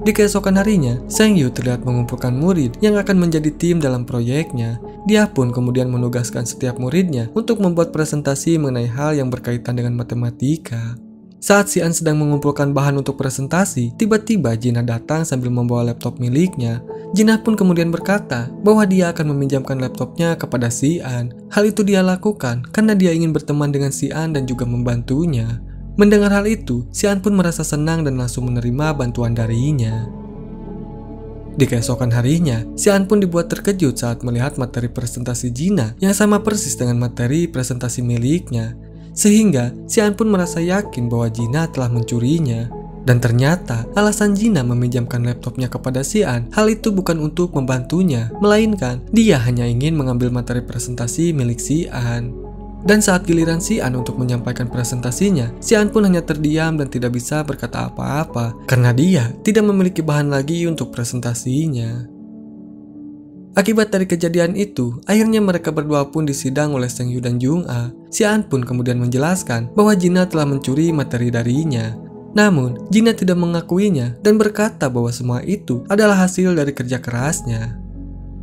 Di keesokan harinya, Sengyu terlihat mengumpulkan murid yang akan menjadi tim dalam proyeknya. Dia pun kemudian menugaskan setiap muridnya untuk membuat presentasi mengenai hal yang berkaitan dengan matematika. Saat si An sedang mengumpulkan bahan untuk presentasi, tiba-tiba Jina datang sambil membawa laptop miliknya. Jina pun kemudian berkata bahwa dia akan meminjamkan laptopnya kepada si An. Hal itu dia lakukan karena dia ingin berteman dengan si An dan juga membantunya. Mendengar hal itu, si An pun merasa senang dan langsung menerima bantuan darinya. Di keesokan harinya, si An pun dibuat terkejut saat melihat materi presentasi Jina yang sama persis dengan materi presentasi miliknya. Sehingga si An pun merasa yakin bahwa Jina telah mencurinya. Dan ternyata alasan Jina meminjamkan laptopnya kepada si An, hal itu bukan untuk membantunya, melainkan dia hanya ingin mengambil materi presentasi milik si An. Dan saat giliran si An untuk menyampaikan presentasinya, si An pun hanya terdiam dan tidak bisa berkata apa-apa karena dia tidak memiliki bahan lagi untuk presentasinya. Akibat dari kejadian itu, akhirnya mereka berdua pun disidang oleh Sengyu dan Jung-a. Si An pun kemudian menjelaskan bahwa Jina telah mencuri materi darinya. Namun, Jina tidak mengakuinya dan berkata bahwa semua itu adalah hasil dari kerja kerasnya.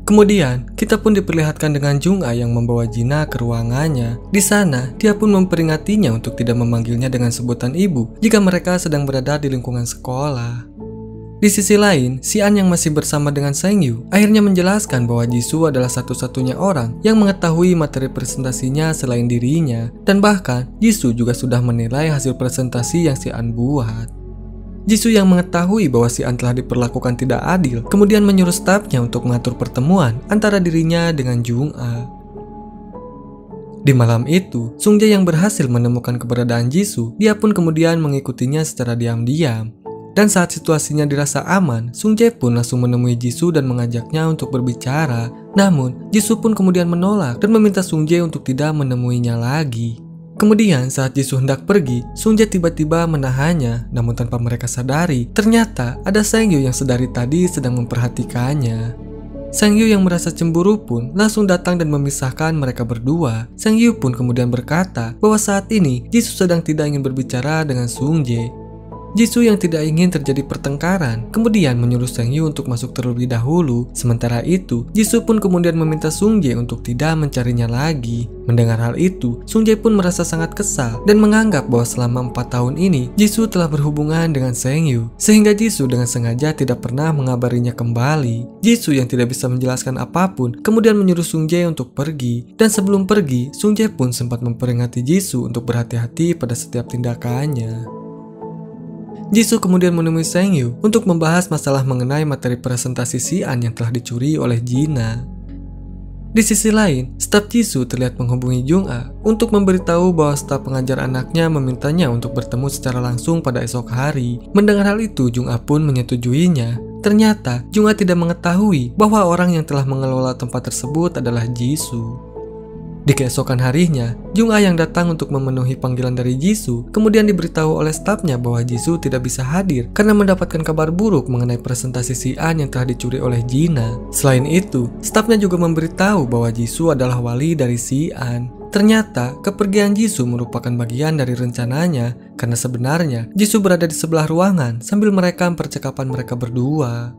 Kemudian, kita pun diperlihatkan dengan Jung-a yang membawa Jina ke ruangannya. Di sana, dia pun memperingatinya untuk tidak memanggilnya dengan sebutan ibu jika mereka sedang berada di lingkungan sekolah. Di sisi lain, si An yang masih bersama dengan Sengyu akhirnya menjelaskan bahwa Jisoo adalah satu-satunya orang yang mengetahui materi presentasinya selain dirinya, dan bahkan Jisoo juga sudah menilai hasil presentasi yang si An buat. Jisoo yang mengetahui bahwa si An telah diperlakukan tidak adil kemudian menyuruh stafnya untuk mengatur pertemuan antara dirinya dengan Jung-a. Di malam itu, Sung-jae yang berhasil menemukan keberadaan Jisoo, dia pun kemudian mengikutinya secara diam-diam. Dan saat situasinya dirasa aman, Sung-jae pun langsung menemui Jisoo dan mengajaknya untuk berbicara. Namun, Jisoo pun kemudian menolak dan meminta Sung-jae untuk tidak menemuinya lagi. Kemudian saat Jisoo hendak pergi, Sung-jae tiba-tiba menahannya. Namun tanpa mereka sadari, ternyata ada Sengyu yang sedari tadi sedang memperhatikannya. Sengyu yang merasa cemburu pun langsung datang dan memisahkan mereka berdua. Sengyu pun kemudian berkata bahwa saat ini Jisoo sedang tidak ingin berbicara dengan Sung-jae. Jisoo yang tidak ingin terjadi pertengkaran kemudian menyuruh Sengyu untuk masuk terlebih dahulu. Sementara itu, Jisoo pun kemudian meminta Sung-jae untuk tidak mencarinya lagi. Mendengar hal itu, Sung-jae pun merasa sangat kesal dan menganggap bahwa selama 4 tahun ini Jisoo telah berhubungan dengan Sengyu, sehingga Jisoo dengan sengaja tidak pernah mengabarinya kembali. Jisoo yang tidak bisa menjelaskan apapun kemudian menyuruh Sung-jae untuk pergi, dan sebelum pergi, Sung-jae pun sempat memperingati Jisoo untuk berhati-hati pada setiap tindakannya. Jisoo kemudian menemui Sengyu untuk membahas masalah mengenai materi presentasi si An yang telah dicuri oleh Jina. Di sisi lain, staf Jisoo terlihat menghubungi Jung-ah untuk memberitahu bahwa staf pengajar anaknya memintanya untuk bertemu secara langsung pada esok hari. Mendengar hal itu, Jung-ah pun menyetujuinya. Ternyata, Jung-ah tidak mengetahui bahwa orang yang telah mengelola tempat tersebut adalah Jisoo. Di keesokan harinya, Jung-ah yang datang untuk memenuhi panggilan dari Jisoo kemudian diberitahu oleh stafnya bahwa Jisoo tidak bisa hadir karena mendapatkan kabar buruk mengenai presentasi Si-an yang telah dicuri oleh Jina. Selain itu, stafnya juga memberitahu bahwa Jisoo adalah wali dari Si-an. Ternyata, kepergian Jisoo merupakan bagian dari rencananya karena sebenarnya Jisoo berada di sebelah ruangan sambil merekam percakapan mereka berdua.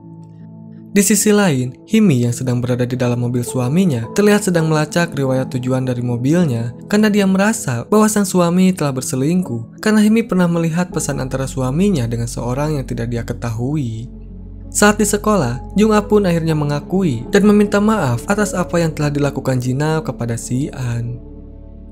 Di sisi lain, Himi yang sedang berada di dalam mobil suaminya terlihat sedang melacak riwayat tujuan dari mobilnya karena dia merasa bahwa sang suami telah berselingkuh karena Himi pernah melihat pesan antara suaminya dengan seorang yang tidak dia ketahui. Saat di sekolah, Jung-ah pun akhirnya mengakui dan meminta maaf atas apa yang telah dilakukan Jina kepada Si-an.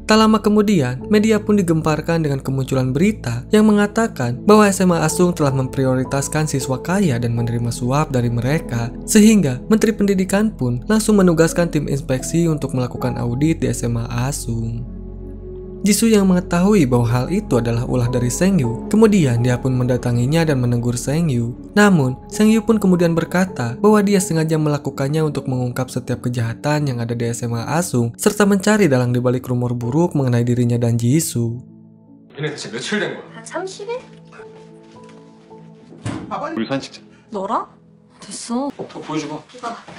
Tak lama kemudian, media pun digemparkan dengan kemunculan berita yang mengatakan bahwa SMA Asung telah memprioritaskan siswa kaya dan menerima suap dari mereka, sehingga Menteri Pendidikan pun langsung menugaskan tim inspeksi untuk melakukan audit di SMA Asung. Jisoo yang mengetahui bahwa hal itu adalah ulah dari Sengyu, kemudian dia pun mendatanginya dan menegur Sengyu. Namun, Sengyu pun kemudian berkata bahwa dia sengaja melakukannya untuk mengungkap setiap kejahatan yang ada di SMA Asung, serta mencari dalang dibalik rumor buruk mengenai dirinya dan Jisoo. 얘네 대체 며칠 된 거야? 한 30일? 우리 사진 찍자. 너랑? 됐어. 더 보여줘봐.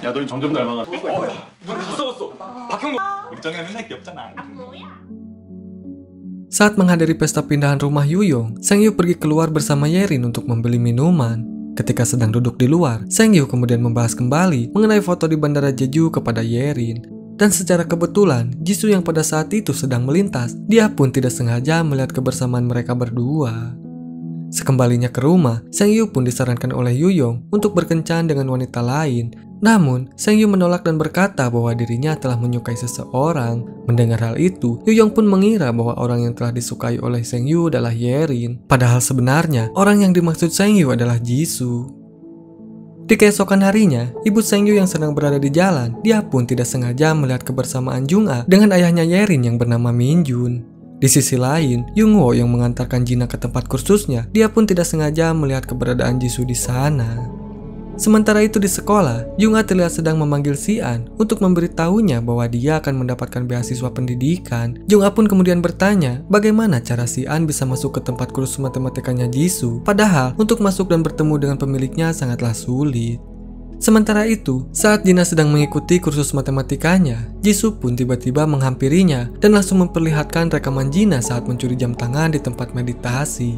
야, 너희 점점 닮아가. 눈 다 썩었어. 박형모. 우리 짱이랑 맨날 귀엽잖아. Saat menghadiri pesta pindahan rumah Yuyong, Sengyu pergi keluar bersama Yerin untuk membeli minuman. Ketika sedang duduk di luar, Sengyu kemudian membahas kembali mengenai foto di Bandara Jeju kepada Yerin. Dan secara kebetulan, Jisoo yang pada saat itu sedang melintas, dia pun tidak sengaja melihat kebersamaan mereka berdua. Sekembalinya ke rumah, Sengyu pun disarankan oleh Yuyong untuk berkencan dengan wanita lain. Namun, Sengyu menolak dan berkata bahwa dirinya telah menyukai seseorang. Mendengar hal itu, Yuyong pun mengira bahwa orang yang telah disukai oleh Sengyu adalah Yerin. Padahal sebenarnya, orang yang dimaksud Sengyu adalah Jisoo. Di keesokan harinya, ibu Sengyu yang sedang berada di jalan, dia pun tidak sengaja melihat kebersamaan Jung-ah dengan ayahnya Yerin yang bernama Min-jun. Di sisi lain, Jung-woo yang mengantarkan Jina ke tempat kursusnya, dia pun tidak sengaja melihat keberadaan Jisoo di sana. Sementara itu di sekolah, Jung-ah terlihat sedang memanggil Si-an untuk memberitahunya bahwa dia akan mendapatkan beasiswa pendidikan. Jung-ah pun kemudian bertanya bagaimana cara Si-an bisa masuk ke tempat kursus matematikanya Jisoo, padahal untuk masuk dan bertemu dengan pemiliknya sangatlah sulit. Sementara itu, saat Jina sedang mengikuti kursus matematikanya, Jisoo pun tiba-tiba menghampirinya dan langsung memperlihatkan rekaman Jina saat mencuri jam tangan di tempat meditasi.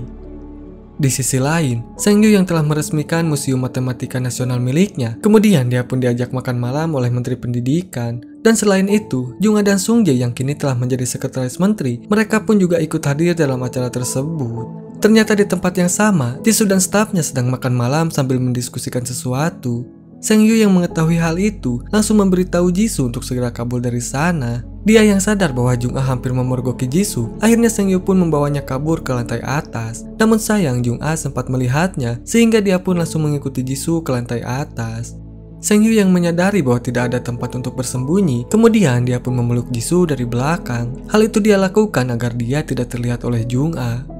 Di sisi lain, Sengyu yang telah meresmikan Museum Matematika Nasional miliknya, kemudian dia pun diajak makan malam oleh Menteri Pendidikan. Dan selain itu, Jung-ah dan Sung-jae yang kini telah menjadi sekretaris menteri, mereka pun juga ikut hadir dalam acara tersebut. Ternyata di tempat yang sama, Jisoo dan stafnya sedang makan malam sambil mendiskusikan sesuatu. Sengyu yang mengetahui hal itu langsung memberitahu Jisoo untuk segera kabur dari sana. Dia yang sadar bahwa Jung-ah hampir memergoki Jisoo, akhirnya Sengyu pun membawanya kabur ke lantai atas. Namun sayang Jung-ah sempat melihatnya sehingga dia pun langsung mengikuti Jisoo ke lantai atas. Sengyu yang menyadari bahwa tidak ada tempat untuk bersembunyi, kemudian dia pun memeluk Jisoo dari belakang. Hal itu dia lakukan agar dia tidak terlihat oleh Jung-ah.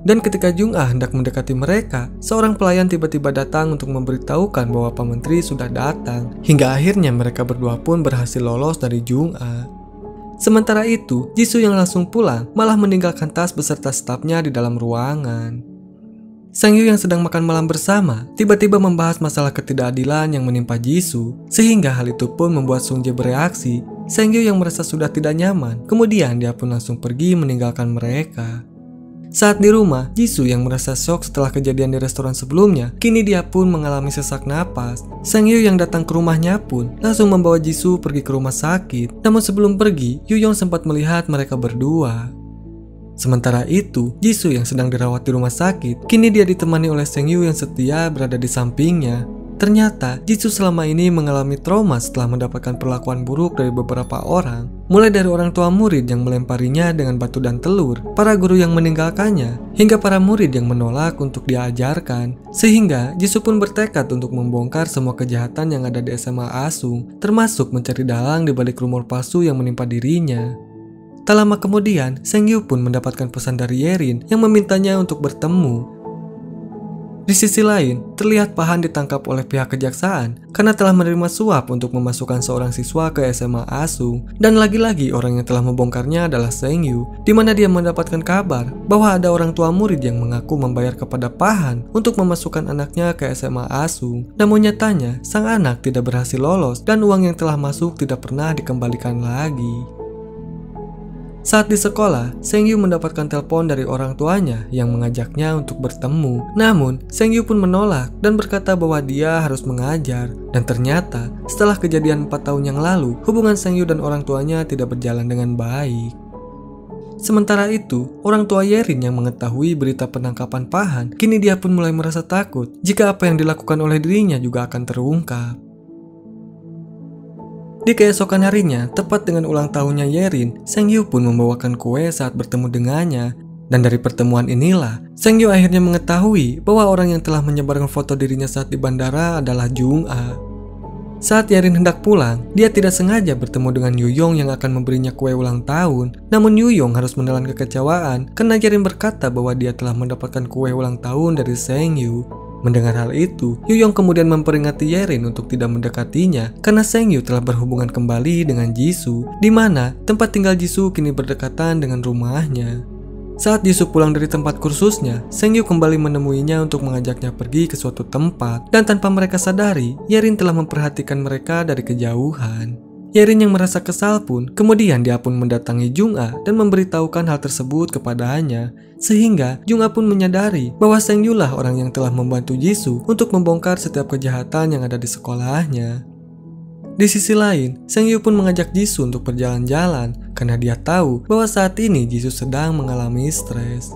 Dan ketika Jung-ah hendak mendekati mereka, seorang pelayan tiba-tiba datang untuk memberitahukan bahwa Pak Menteri sudah datang. Hingga akhirnya mereka berdua pun berhasil lolos dari Jung-ah. Sementara itu, Jisoo yang langsung pulang malah meninggalkan tas beserta stafnya di dalam ruangan. Sengyu yang sedang makan malam bersama tiba-tiba membahas masalah ketidakadilan yang menimpa Jisoo, sehingga hal itu pun membuat Sung-jae bereaksi. Sengyu yang merasa sudah tidak nyaman, kemudian dia pun langsung pergi meninggalkan mereka. Saat di rumah, Jisoo yang merasa shock setelah kejadian di restoran sebelumnya, kini dia pun mengalami sesak napas. Sengyu yang datang ke rumahnya pun langsung membawa Jisoo pergi ke rumah sakit. Namun sebelum pergi, Yuyong sempat melihat mereka berdua. Sementara itu, Jisoo yang sedang dirawat di rumah sakit, kini dia ditemani oleh Sengyu yang setia berada di sampingnya. Ternyata Jisoo selama ini mengalami trauma setelah mendapatkan perlakuan buruk dari beberapa orang, mulai dari orang tua murid yang melemparinya dengan batu dan telur, para guru yang meninggalkannya, hingga para murid yang menolak untuk diajarkan. Sehingga Jisoo pun bertekad untuk membongkar semua kejahatan yang ada di SMA Asung, termasuk mencari dalang di balik rumor palsu yang menimpa dirinya. Tak lama kemudian, Sengyu pun mendapatkan pesan dari Yerin yang memintanya untuk bertemu. Di sisi lain, terlihat Pahan ditangkap oleh pihak kejaksaan karena telah menerima suap untuk memasukkan seorang siswa ke SMA Asung. Dan lagi-lagi orang yang telah membongkarnya adalah Sengyu, di mana dia mendapatkan kabar bahwa ada orang tua murid yang mengaku membayar kepada Pahan untuk memasukkan anaknya ke SMA Asung. Namun nyatanya, sang anak tidak berhasil lolos dan uang yang telah masuk tidak pernah dikembalikan lagi. Saat di sekolah, Sengyu mendapatkan telepon dari orang tuanya yang mengajaknya untuk bertemu. Namun, Sengyu pun menolak dan berkata bahwa dia harus mengajar. Dan ternyata, setelah kejadian 4 tahun yang lalu, hubungan Sengyu dan orang tuanya tidak berjalan dengan baik. Sementara itu, orang tua Yerin yang mengetahui berita penangkapan Pahan, kini dia pun mulai merasa takut jika apa yang dilakukan oleh dirinya juga akan terungkap. Di keesokan harinya, tepat dengan ulang tahunnya Yerin, Sengyu pun membawakan kue saat bertemu dengannya. Dan dari pertemuan inilah, Sengyu akhirnya mengetahui bahwa orang yang telah menyebarkan foto dirinya saat di bandara adalah Jung-a. Saat Yerin hendak pulang, dia tidak sengaja bertemu dengan Yuyong yang akan memberinya kue ulang tahun. Namun Yuyong harus menelan kekecewaan karena Yerin berkata bahwa dia telah mendapatkan kue ulang tahun dari Sengyu. Mendengar hal itu, Yuyong kemudian memperingati Yerin untuk tidak mendekatinya karena Sengyu telah berhubungan kembali dengan Jisoo, di mana tempat tinggal Jisoo kini berdekatan dengan rumahnya. Saat Jisoo pulang dari tempat kursusnya, Sengyu kembali menemuinya untuk mengajaknya pergi ke suatu tempat, dan tanpa mereka sadari, Yerin telah memperhatikan mereka dari kejauhan. Yerin yang merasa kesal pun, kemudian dia pun mendatangi Jung-a dan memberitahukan hal tersebut kepadanya. Sehingga Jung-a pun menyadari bahwa Sengyu lah orang yang telah membantu Jisoo untuk membongkar setiap kejahatan yang ada di sekolahnya. Di sisi lain, Sengyu pun mengajak Jisoo untuk berjalan-jalan karena dia tahu bahwa saat ini Jisoo sedang mengalami stres.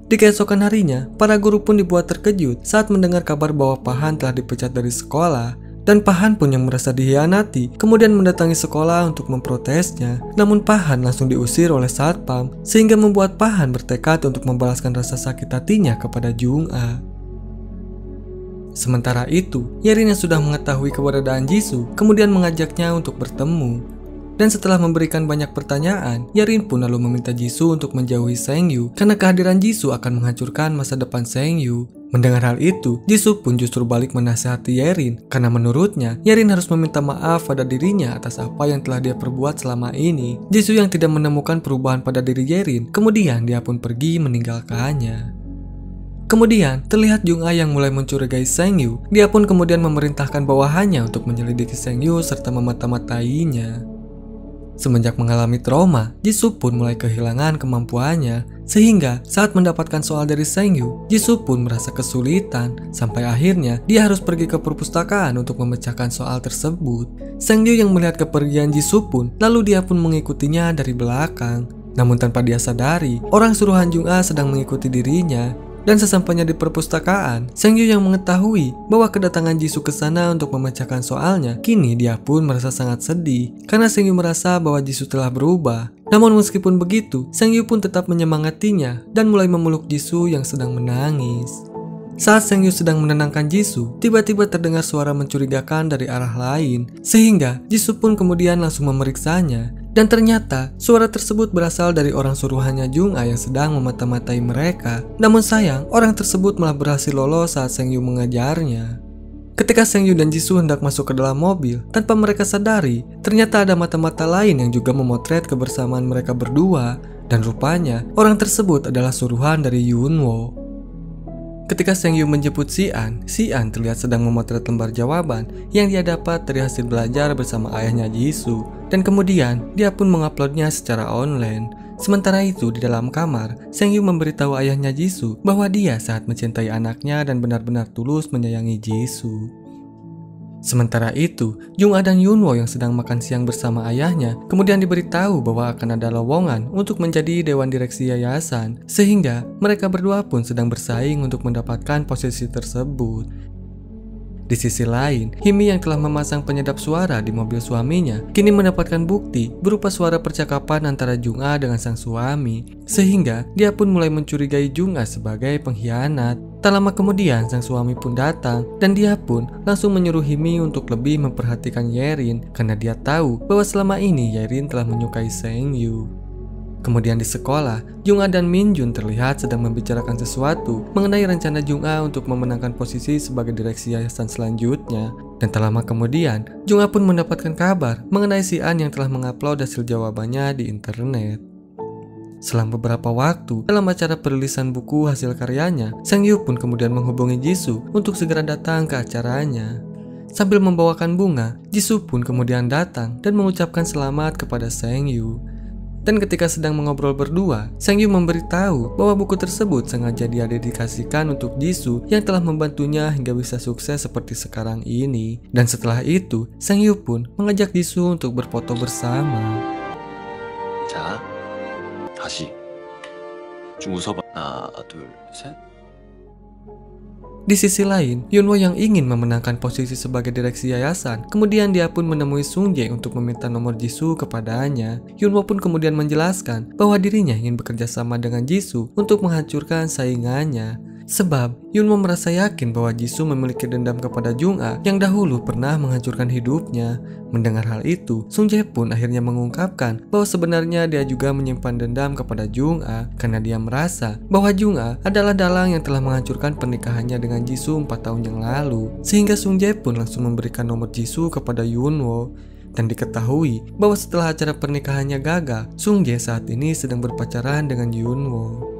Di keesokan harinya, para guru pun dibuat terkejut saat mendengar kabar bahwa Pahan telah dipecat dari sekolah. Dan Pahan pun yang merasa dihianati, kemudian mendatangi sekolah untuk memprotesnya. Namun Pahan langsung diusir oleh satpam, sehingga membuat Pahan bertekad untuk membalaskan rasa sakit hatinya kepada Jung-a. Sementara itu, Yerin yang sudah mengetahui keberadaan Jisoo, kemudian mengajaknya untuk bertemu. Dan setelah memberikan banyak pertanyaan, Yerin pun lalu meminta Jisoo untuk menjauhi Sengyu karena kehadiran Jisoo akan menghancurkan masa depan Sengyu. Mendengar hal itu, Jisoo pun justru balik menasihati Yerin karena menurutnya Yerin harus meminta maaf pada dirinya atas apa yang telah dia perbuat selama ini. Jisoo yang tidak menemukan perubahan pada diri Yerin, kemudian dia pun pergi meninggalkannya. Kemudian, terlihat Jung-a yang mulai mencurigai Sengyu. Dia pun kemudian memerintahkan bawahannya untuk menyelidiki Sengyu serta memata-matainya. Semenjak mengalami trauma, Jisoo pun mulai kehilangan kemampuannya. Sehingga saat mendapatkan soal dari Sengyu, Jisoo pun merasa kesulitan. Sampai akhirnya dia harus pergi ke perpustakaan untuk memecahkan soal tersebut. Sengyu yang melihat kepergian Jisoo pun, lalu dia pun mengikutinya dari belakang. Namun tanpa dia sadari, orang suruhan Jung-a sedang mengikuti dirinya. Dan sesampainya di perpustakaan, Sengyu yang mengetahui bahwa kedatangan Jisoo ke sana untuk memecahkan soalnya, kini dia pun merasa sangat sedih karena Sengyu merasa bahwa Jisoo telah berubah. Namun meskipun begitu, Sengyu pun tetap menyemangatinya dan mulai memeluk Jisoo yang sedang menangis. Saat Sengyu sedang menenangkan Jisoo, tiba-tiba terdengar suara mencurigakan dari arah lain, sehingga Jisoo pun kemudian langsung memeriksanya. Dan ternyata suara tersebut berasal dari orang suruhannya Jung-a yang sedang memata-matai mereka. Namun sayang, orang tersebut malah berhasil lolos saat Sengyu mengejarnya. Ketika Sengyu dan Jisoo hendak masuk ke dalam mobil, tanpa mereka sadari, ternyata ada mata-mata lain yang juga memotret kebersamaan mereka berdua. Dan rupanya, orang tersebut adalah suruhan dari Yunwo. Ketika Sengyu menjemput Sian terlihat sedang memotret lembar jawaban yang dia dapat dari hasil belajar bersama ayahnya Jisoo. Dan kemudian, dia pun menguploadnya secara online. Sementara itu, di dalam kamar, Sengyu memberitahu ayahnya Jisoo bahwa dia sangat mencintai anaknya dan benar-benar tulus menyayangi Jisoo. Sementara itu, Jung-ah dan Yunwo yang sedang makan siang bersama ayahnya kemudian diberitahu bahwa akan ada lowongan untuk menjadi dewan direksi yayasan, sehingga mereka berdua pun sedang bersaing untuk mendapatkan posisi tersebut. Di sisi lain, Himi yang telah memasang penyedap suara di mobil suaminya kini mendapatkan bukti berupa suara percakapan antara Jung-ah dengan sang suami, sehingga dia pun mulai mencurigai Jung-ah sebagai pengkhianat. Tak lama kemudian sang suami pun datang dan dia pun langsung menyuruh Himi untuk lebih memperhatikan Yerin karena dia tahu bahwa selama ini Yerin telah menyukai Sengyu. Kemudian di sekolah, Jung-ah dan Min-jun terlihat sedang membicarakan sesuatu mengenai rencana Jung-ah untuk memenangkan posisi sebagai direksi yayasan selanjutnya. Dan tak lama kemudian, Jung-ah pun mendapatkan kabar mengenai si An yang telah mengupload hasil jawabannya di internet. Selang beberapa waktu, dalam acara perilisan buku hasil karyanya, Sengyu pun kemudian menghubungi Jisoo untuk segera datang ke acaranya. Sambil membawakan bunga, Jisoo pun kemudian datang dan mengucapkan selamat kepada Sengyu. Dan ketika sedang mengobrol berdua, Sengyu memberitahu bahwa buku tersebut sengaja dia dedikasikan untuk Jisoo yang telah membantunya hingga bisa sukses seperti sekarang ini. Dan setelah itu, Sengyu pun mengajak Jisoo untuk berfoto bersama. 자, 다시 좀 웃어봐. 하나, 둘, 셋. Di sisi lain, Yunwo yang ingin memenangkan posisi sebagai direksi yayasan, kemudian dia pun menemui Sung Jae untuk meminta nomor Jisoo kepadanya. Yunwo pun kemudian menjelaskan bahwa dirinya ingin bekerja sama dengan Jisoo untuk menghancurkan saingannya. Sebab Yunwo merasa yakin bahwa Jisoo memiliki dendam kepada Jung-ah yang dahulu pernah menghancurkan hidupnya. Mendengar hal itu, Sung Jae pun akhirnya mengungkapkan bahwa sebenarnya dia juga menyimpan dendam kepada Jung-ah karena dia merasa bahwa Jung-ah adalah dalang yang telah menghancurkan pernikahannya dengan Jisoo 4 tahun yang lalu. Sehingga Sung Jae pun langsung memberikan nomor Jisoo kepada Yunwo. Dan diketahui bahwa setelah acara pernikahannya gagal, Sung Jae saat ini sedang berpacaran dengan Yunwo.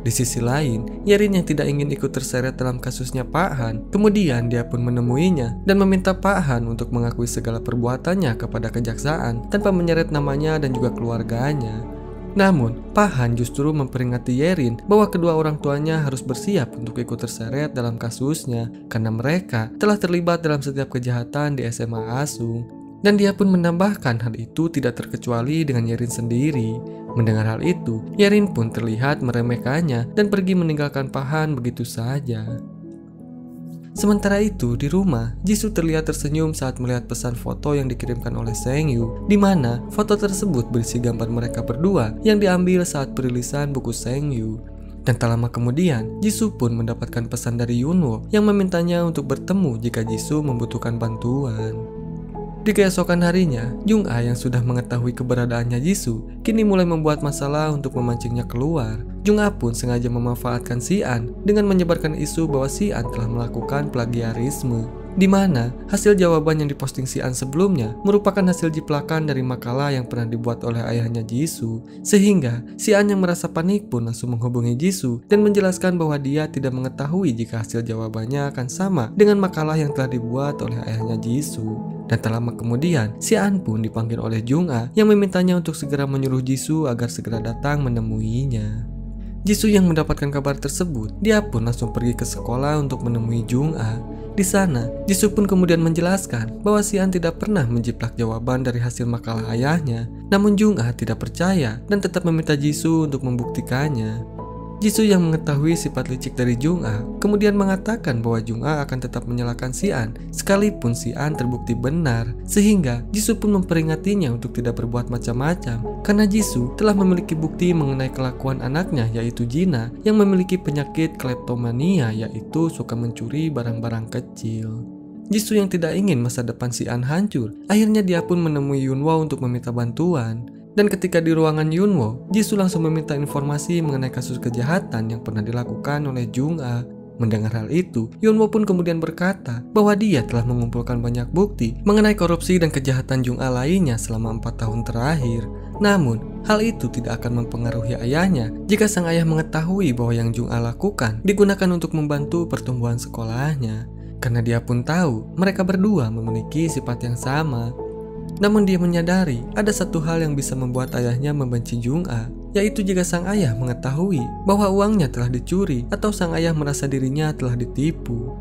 Di sisi lain, Yerin yang tidak ingin ikut terseret dalam kasusnya Pak Han, kemudian dia pun menemuinya dan meminta Pak Han untuk mengakui segala perbuatannya kepada kejaksaan tanpa menyeret namanya dan juga keluarganya. Namun, Pak Han justru memperingati Yerin bahwa kedua orang tuanya harus bersiap untuk ikut terseret dalam kasusnya karena mereka telah terlibat dalam setiap kejahatan di SMA Asung. Dan dia pun menambahkan hal itu tidak terkecuali dengan Yerin sendiri. Mendengar hal itu, Yerin pun terlihat meremehkannya dan pergi meninggalkan Pak Han begitu saja. Sementara itu, di rumah, Jisoo terlihat tersenyum saat melihat pesan foto yang dikirimkan oleh Sengyu, di mana foto tersebut berisi gambar mereka berdua yang diambil saat perilisan buku Sengyu. Dan tak lama kemudian, Jisoo pun mendapatkan pesan dari Yunwo yang memintanya untuk bertemu jika Jisoo membutuhkan bantuan. Di keesokan harinya, Jung-ah yang sudah mengetahui keberadaannya Jisoo kini mulai membuat masalah untuk memancingnya keluar. Jung-ah pun sengaja memanfaatkan Si An dengan menyebarkan isu bahwa Si An telah melakukan plagiarisme, di mana hasil jawaban yang diposting Si An sebelumnya merupakan hasil jiplakan dari makalah yang pernah dibuat oleh ayahnya Jisoo. Sehingga Si An yang merasa panik pun langsung menghubungi Jisoo dan menjelaskan bahwa dia tidak mengetahui jika hasil jawabannya akan sama dengan makalah yang telah dibuat oleh ayahnya Jisoo. Dan tak lama kemudian, Si An pun dipanggil oleh Jung-ah yang memintanya untuk segera menyuruh Jisoo agar segera datang menemuinya. Jisoo yang mendapatkan kabar tersebut, dia pun langsung pergi ke sekolah untuk menemui Jung-ah. Di sana, Jisoo pun kemudian menjelaskan bahwa Si An tidak pernah menjiplak jawaban dari hasil makalah ayahnya. Namun Jung-ah tidak percaya dan tetap meminta Jisoo untuk membuktikannya. Jisoo yang mengetahui sifat licik dari Jung-ah kemudian mengatakan bahwa Jung-ah akan tetap menyalahkan Si An sekalipun Si An terbukti benar, sehingga Jisoo pun memperingatinya untuk tidak berbuat macam-macam karena Jisoo telah memiliki bukti mengenai kelakuan anaknya yaitu Jina yang memiliki penyakit kleptomania, yaitu suka mencuri barang-barang kecil. Jisoo yang tidak ingin masa depan Si An hancur, akhirnya dia pun menemui Yunwo untuk meminta bantuan. Dan ketika di ruangan Yunwo, Jisoo langsung meminta informasi mengenai kasus kejahatan yang pernah dilakukan oleh Jung-ah. Mendengar hal itu, Yunwo pun kemudian berkata bahwa dia telah mengumpulkan banyak bukti mengenai korupsi dan kejahatan Jung-ah lainnya selama 4 tahun terakhir. Namun, hal itu tidak akan mempengaruhi ayahnya jika sang ayah mengetahui bahwa yang Jung-ah lakukan digunakan untuk membantu pertumbuhan sekolahnya. Karena dia pun tahu mereka berdua memiliki sifat yang sama. Namun dia menyadari ada satu hal yang bisa membuat ayahnya membenci Jung-ah, yaitu jika sang ayah mengetahui bahwa uangnya telah dicuri atau sang ayah merasa dirinya telah ditipu.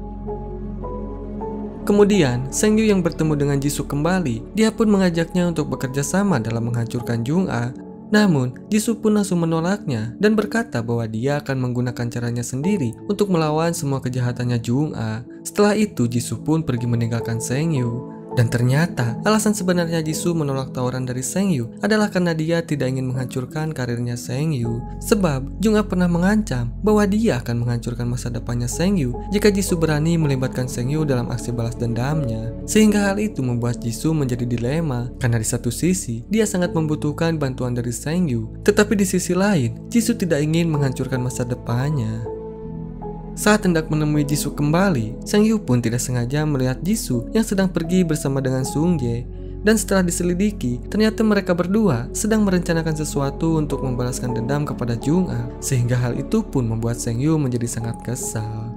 Kemudian, Seng Yu yang bertemu dengan Jisoo kembali, dia pun mengajaknya untuk bekerja sama dalam menghancurkan Jung-a. Namun, Jisoo pun langsung menolaknya dan berkata bahwa dia akan menggunakan caranya sendiri untuk melawan semua kejahatannya Jung-a. Setelah itu, Jisoo pun pergi meninggalkan Seng Yu. Dan ternyata, alasan sebenarnya Jisoo menolak tawaran dari Seng Yu adalah karena dia tidak ingin menghancurkan karirnya Seng Yu. Sebab, Jung-a pernah mengancam bahwa dia akan menghancurkan masa depannya Seng Yu jika Jisoo berani melibatkan Seng Yu dalam aksi balas dendamnya. Sehingga hal itu membuat Jisoo menjadi dilema, karena di satu sisi, dia sangat membutuhkan bantuan dari Seng Yu. Tetapi di sisi lain, Jisoo tidak ingin menghancurkan masa depannya. Saat hendak menemui Jisoo kembali, Seng Yu pun tidak sengaja melihat Jisoo yang sedang pergi bersama dengan Sung Jae. Dan setelah diselidiki, ternyata mereka berdua sedang merencanakan sesuatu untuk membalaskan dendam kepada Jung-a, sehingga hal itu pun membuat Seng Yu menjadi sangat kesal.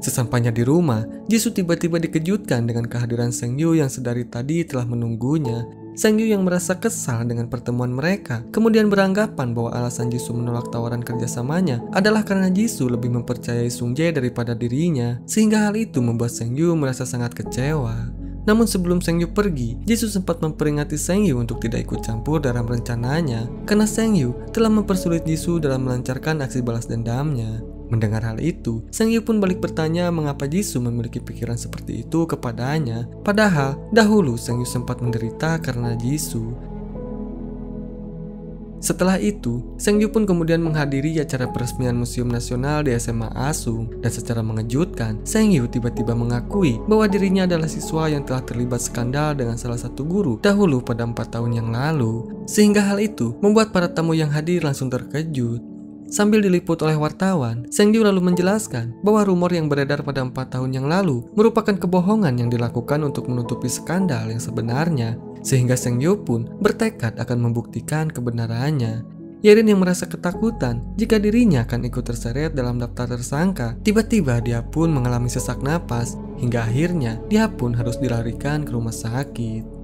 Sesampainya di rumah, Jisoo tiba-tiba dikejutkan dengan kehadiran Seng Yu yang sedari tadi telah menunggunya. Seng Yu yang merasa kesal dengan pertemuan mereka, kemudian beranggapan bahwa alasan Jisoo menolak tawaran kerjasamanya adalah karena Jisoo lebih mempercayai Sung Jae daripada dirinya, sehingga hal itu membuat Seng Yu merasa sangat kecewa. Namun sebelum Seng Yu pergi, Jisoo sempat memperingati Seng Yu untuk tidak ikut campur dalam rencananya, karena Seng Yu telah mempersulit Jisoo dalam melancarkan aksi balas dendamnya. Mendengar hal itu, Seng Yu pun balik bertanya mengapa Jisoo memiliki pikiran seperti itu kepadanya. Padahal, dahulu Seng Yu sempat menderita karena Jisoo. Setelah itu, Seng Yu pun kemudian menghadiri acara peresmian Museum Nasional di SMA Asung. Dan secara mengejutkan, Seng Yu tiba-tiba mengakui bahwa dirinya adalah siswa yang telah terlibat skandal dengan salah satu guru dahulu pada 4 tahun yang lalu. Sehingga hal itu membuat para tamu yang hadir langsung terkejut. Sambil diliput oleh wartawan, Seng Yu lalu menjelaskan bahwa rumor yang beredar pada 4 tahun yang lalu merupakan kebohongan yang dilakukan untuk menutupi skandal yang sebenarnya. Sehingga Seng Yu pun bertekad akan membuktikan kebenarannya. Yerin yang merasa ketakutan jika dirinya akan ikut terseret dalam daftar tersangka, tiba-tiba dia pun mengalami sesak napas, hingga akhirnya dia pun harus dilarikan ke rumah sakit.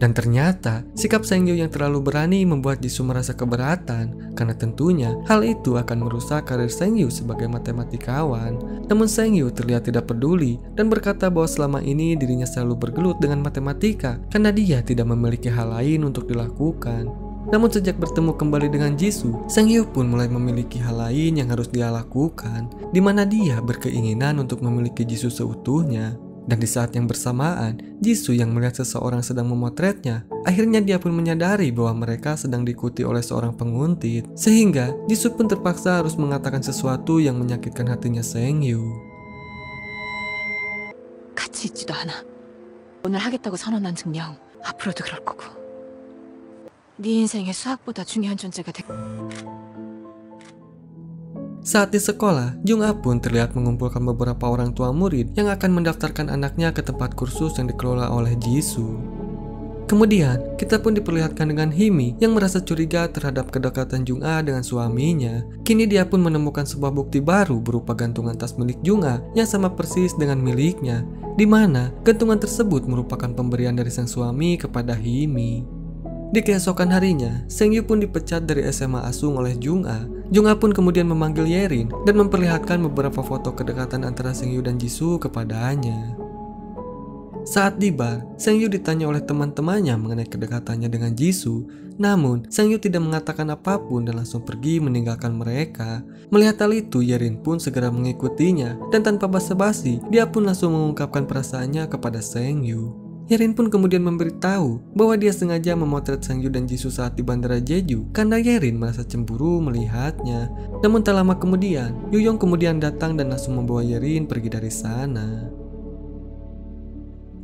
Dan ternyata, sikap Seng Yu yang terlalu berani membuat Jisoo merasa keberatan, karena tentunya hal itu akan merusak karir Seng Yu sebagai matematikawan. Namun Seng Yu terlihat tidak peduli dan berkata bahwa selama ini dirinya selalu bergelut dengan matematika karena dia tidak memiliki hal lain untuk dilakukan. Namun sejak bertemu kembali dengan Jisoo, Seng Yu pun mulai memiliki hal lain yang harus dia lakukan, di mana dia berkeinginan untuk memiliki Jisoo seutuhnya. Dan di saat yang bersamaan, Jisoo yang melihat seseorang sedang memotretnya, akhirnya dia pun menyadari bahwa mereka sedang diikuti oleh seorang penguntit. Sehingga Jisoo pun terpaksa harus mengatakan sesuatu yang menyakitkan hatinya Seng Yu. 같이 있지도 않아. 오늘 하겠다고 선언한 증명 앞으로도 그럴 거고. 네 인생에 수학보다 중요한 존재가 될. Saat di sekolah, Jung-a pun terlihat mengumpulkan beberapa orang tua murid yang akan mendaftarkan anaknya ke tempat kursus yang dikelola oleh Jisoo. Kemudian, kita pun diperlihatkan dengan Himi yang merasa curiga terhadap kedekatan Jung-a dengan suaminya. Kini dia pun menemukan sebuah bukti baru berupa gantungan tas milik Jung-a yang sama persis dengan miliknya, di mana gantungan tersebut merupakan pemberian dari sang suami kepada Himi. Di keesokan harinya, Seng Yu pun dipecat dari SMA Asung oleh Jung-a. Jung-a pun kemudian memanggil Yerin dan memperlihatkan beberapa foto kedekatan antara Seng Yu dan Jisoo kepadanya. Saat di bar, Seng Yu ditanya oleh teman-temannya mengenai kedekatannya dengan Jisoo. Namun, Seng Yu tidak mengatakan apapun dan langsung pergi meninggalkan mereka. Melihat hal itu, Yerin pun segera mengikutinya dan tanpa basa-basi, dia pun langsung mengungkapkan perasaannya kepada Seng Yu. Yerin pun kemudian memberitahu bahwa dia sengaja memotret Seng Yu dan Jisoo saat di Bandara Jeju karena Yerin merasa cemburu melihatnya. Namun tak lama kemudian, Yuyong kemudian datang dan langsung membawa Yerin pergi dari sana.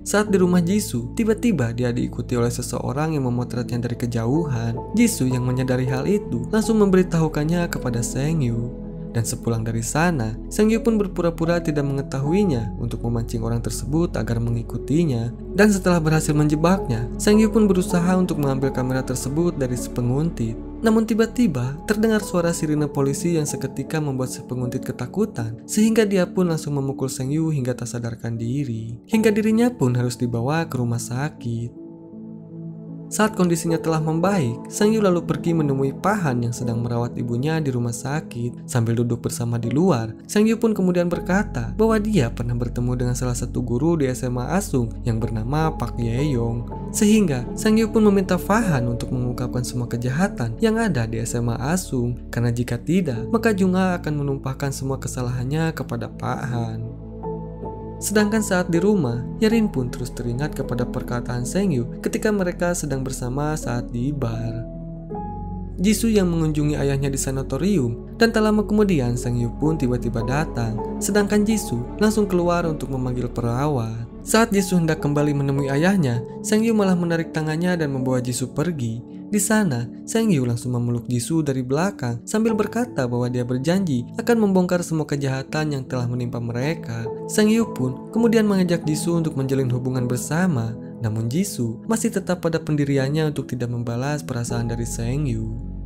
Saat di rumah Jisoo, tiba-tiba dia diikuti oleh seseorang yang memotretnya dari kejauhan. Jisoo yang menyadari hal itu langsung memberitahukannya kepada Seng Yu. Dan sepulang dari sana, Seng Yu pun berpura-pura tidak mengetahuinya untuk memancing orang tersebut agar mengikutinya. Dan setelah berhasil menjebaknya, Seng Yu pun berusaha untuk mengambil kamera tersebut dari si penguntit. Namun tiba-tiba terdengar suara sirine polisi yang seketika membuat si penguntit ketakutan, sehingga dia pun langsung memukul Seng Yu hingga tak sadarkan diri. Hingga dirinya pun harus dibawa ke rumah sakit. Saat kondisinya telah membaik, Sang Yu lalu pergi menemui Pahan yang sedang merawat ibunya di rumah sakit. Sambil duduk bersama di luar, Sang Yu pun kemudian berkata bahwa dia pernah bertemu dengan salah satu guru di SMA Asung yang bernama Pak Ye-yong. Sehingga Sang Yu pun meminta Pahan untuk mengungkapkan semua kejahatan yang ada di SMA Asung, karena jika tidak, maka Jung-a akan menumpahkan semua kesalahannya kepada Pahan. Sedangkan saat di rumah, Yerin pun terus teringat kepada perkataan Sang Yu ketika mereka sedang bersama saat di bar. Jisoo yang mengunjungi ayahnya di sanatorium, dan tak lama kemudian Sang Yu pun tiba-tiba datang, sedangkan Jisoo langsung keluar untuk memanggil perawat. Saat Jisoo hendak kembali menemui ayahnya, Sang Yu malah menarik tangannya dan membawa Jisoo pergi. Di sana, Sang Yu langsung memeluk Jisoo dari belakang sambil berkata bahwa dia berjanji akan membongkar semua kejahatan yang telah menimpa mereka. Sang Yu pun kemudian mengajak Jisoo untuk menjalin hubungan bersama, namun Jisoo masih tetap pada pendiriannya untuk tidak membalas perasaan dari Sang Yu.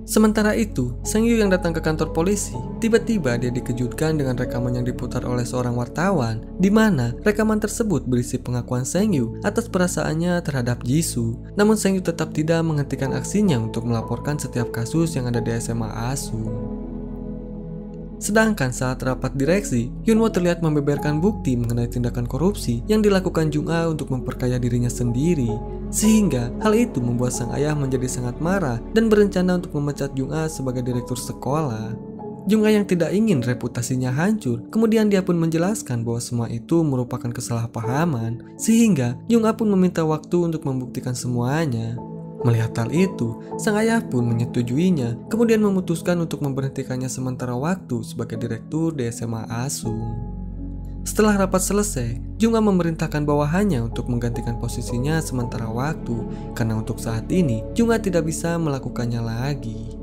Sementara itu, Sang Yu yang datang ke kantor polisi, tiba-tiba dia dikejutkan dengan rekaman yang diputar oleh seorang wartawan, di mana rekaman tersebut berisi pengakuan Sang Yu atas perasaannya terhadap Jisoo. Namun Sang Yu tetap tidak menghentikan aksinya untuk melaporkan setiap kasus yang ada di SMA Asung. Sedangkan saat rapat direksi, Yunwo terlihat membeberkan bukti mengenai tindakan korupsi yang dilakukan Jung-a untuk memperkaya dirinya sendiri. Sehingga hal itu membuat sang ayah menjadi sangat marah dan berencana untuk memecat Jung-a sebagai direktur sekolah. Jung-a yang tidak ingin reputasinya hancur, kemudian dia pun menjelaskan bahwa semua itu merupakan kesalahpahaman, sehingga Jung-a pun meminta waktu untuk membuktikan semuanya. Melihat hal itu, sang ayah pun menyetujuinya, kemudian memutuskan untuk memberhentikannya sementara waktu sebagai direktur di SMA Asung. Setelah rapat selesai, Jung-a memerintahkan bawahannya untuk menggantikan posisinya sementara waktu, karena untuk saat ini Jung-a tidak bisa melakukannya lagi.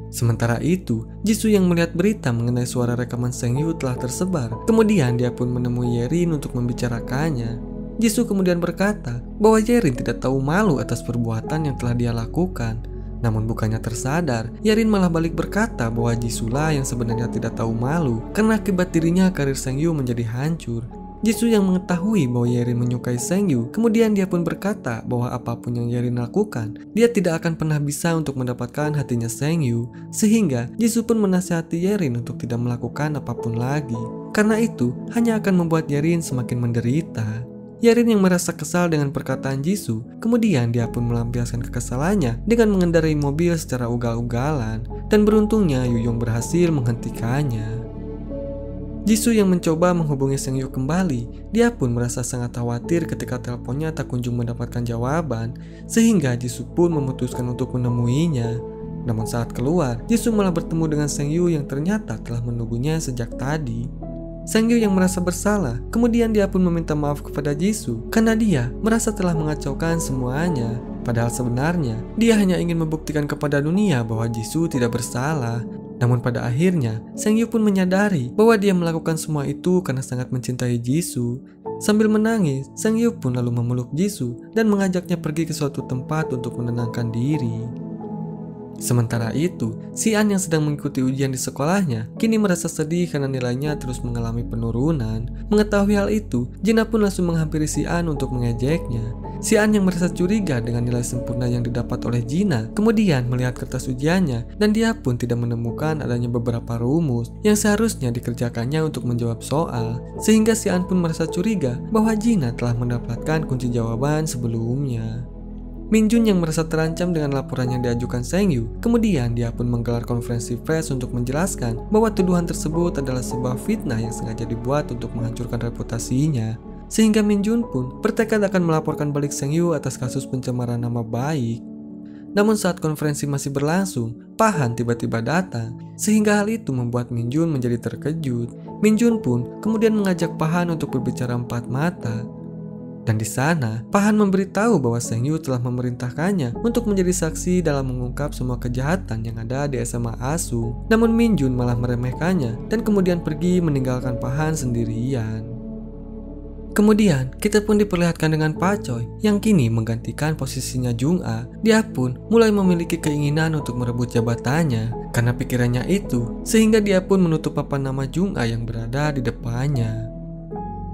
Sementara itu, Jisoo yang melihat berita mengenai suara rekaman Sang Yu telah tersebar, kemudian dia pun menemui Yerin untuk membicarakannya. Jisoo kemudian berkata bahwa Yerin tidak tahu malu atas perbuatan yang telah dia lakukan. Namun bukannya tersadar, Yerin malah balik berkata bahwa Jisoo lah yang sebenarnya tidak tahu malu karena akibat dirinya karir Sang Yu menjadi hancur. Jisoo yang mengetahui bahwa Yerin menyukai Sang Yu, kemudian dia pun berkata bahwa apapun yang Yerin lakukan, dia tidak akan pernah bisa untuk mendapatkan hatinya Sang Yu. Sehingga Jisoo pun menasihati Yerin untuk tidak melakukan apapun lagi, karena itu hanya akan membuat Yerin semakin menderita. Yerin yang merasa kesal dengan perkataan Jisoo, kemudian dia pun melampiaskan kekesalannya dengan mengendarai mobil secara ugal-ugalan, dan beruntungnya Yuyong berhasil menghentikannya. Jisoo yang mencoba menghubungi Sang Yu kembali, dia pun merasa sangat khawatir ketika teleponnya tak kunjung mendapatkan jawaban, sehingga Jisoo pun memutuskan untuk menemuinya. Namun saat keluar, Jisoo malah bertemu dengan Sang Yu yang ternyata telah menunggunya sejak tadi. Sang Yu yang merasa bersalah, kemudian dia pun meminta maaf kepada Jisoo karena dia merasa telah mengacaukan semuanya. Padahal sebenarnya dia hanya ingin membuktikan kepada dunia bahwa Jisoo tidak bersalah. Namun pada akhirnya Sang Yu pun menyadari bahwa dia melakukan semua itu karena sangat mencintai Jisoo. Sambil menangis, Sang Yu pun lalu memeluk Jisoo dan mengajaknya pergi ke suatu tempat untuk menenangkan diri. Sementara itu, si An yang sedang mengikuti ujian di sekolahnya kini merasa sedih karena nilainya terus mengalami penurunan. Mengetahui hal itu, Jina pun langsung menghampiri si An untuk mengejeknya. Si An yang merasa curiga dengan nilai sempurna yang didapat oleh Jina, kemudian melihat kertas ujiannya dan dia pun tidak menemukan adanya beberapa rumus yang seharusnya dikerjakannya untuk menjawab soal. Sehingga si An pun merasa curiga bahwa Jina telah mendapatkan kunci jawaban sebelumnya. Minjun yang merasa terancam dengan laporan yang diajukan Sang Yu, kemudian dia pun menggelar konferensi pers untuk menjelaskan bahwa tuduhan tersebut adalah sebuah fitnah yang sengaja dibuat untuk menghancurkan reputasinya. Sehingga Minjun pun bertekad akan melaporkan balik Sang Yu atas kasus pencemaran nama baik. Namun saat konferensi masih berlangsung, Pahan tiba-tiba datang, sehingga hal itu membuat Minjun menjadi terkejut. Minjun pun kemudian mengajak Pahan untuk berbicara empat mata. Dan di sana, Pahan memberitahu bahwa Sang Yu telah memerintahkannya untuk menjadi saksi dalam mengungkap semua kejahatan yang ada di SMA Asung. Namun Minjun malah meremehkannya dan kemudian pergi meninggalkan Pahan sendirian. Kemudian, kita pun diperlihatkan dengan Pak Choi yang kini menggantikan posisinya Jung-a. Dia pun mulai memiliki keinginan untuk merebut jabatannya karena pikirannya itu, sehingga dia pun menutup papan nama Jung-a yang berada di depannya.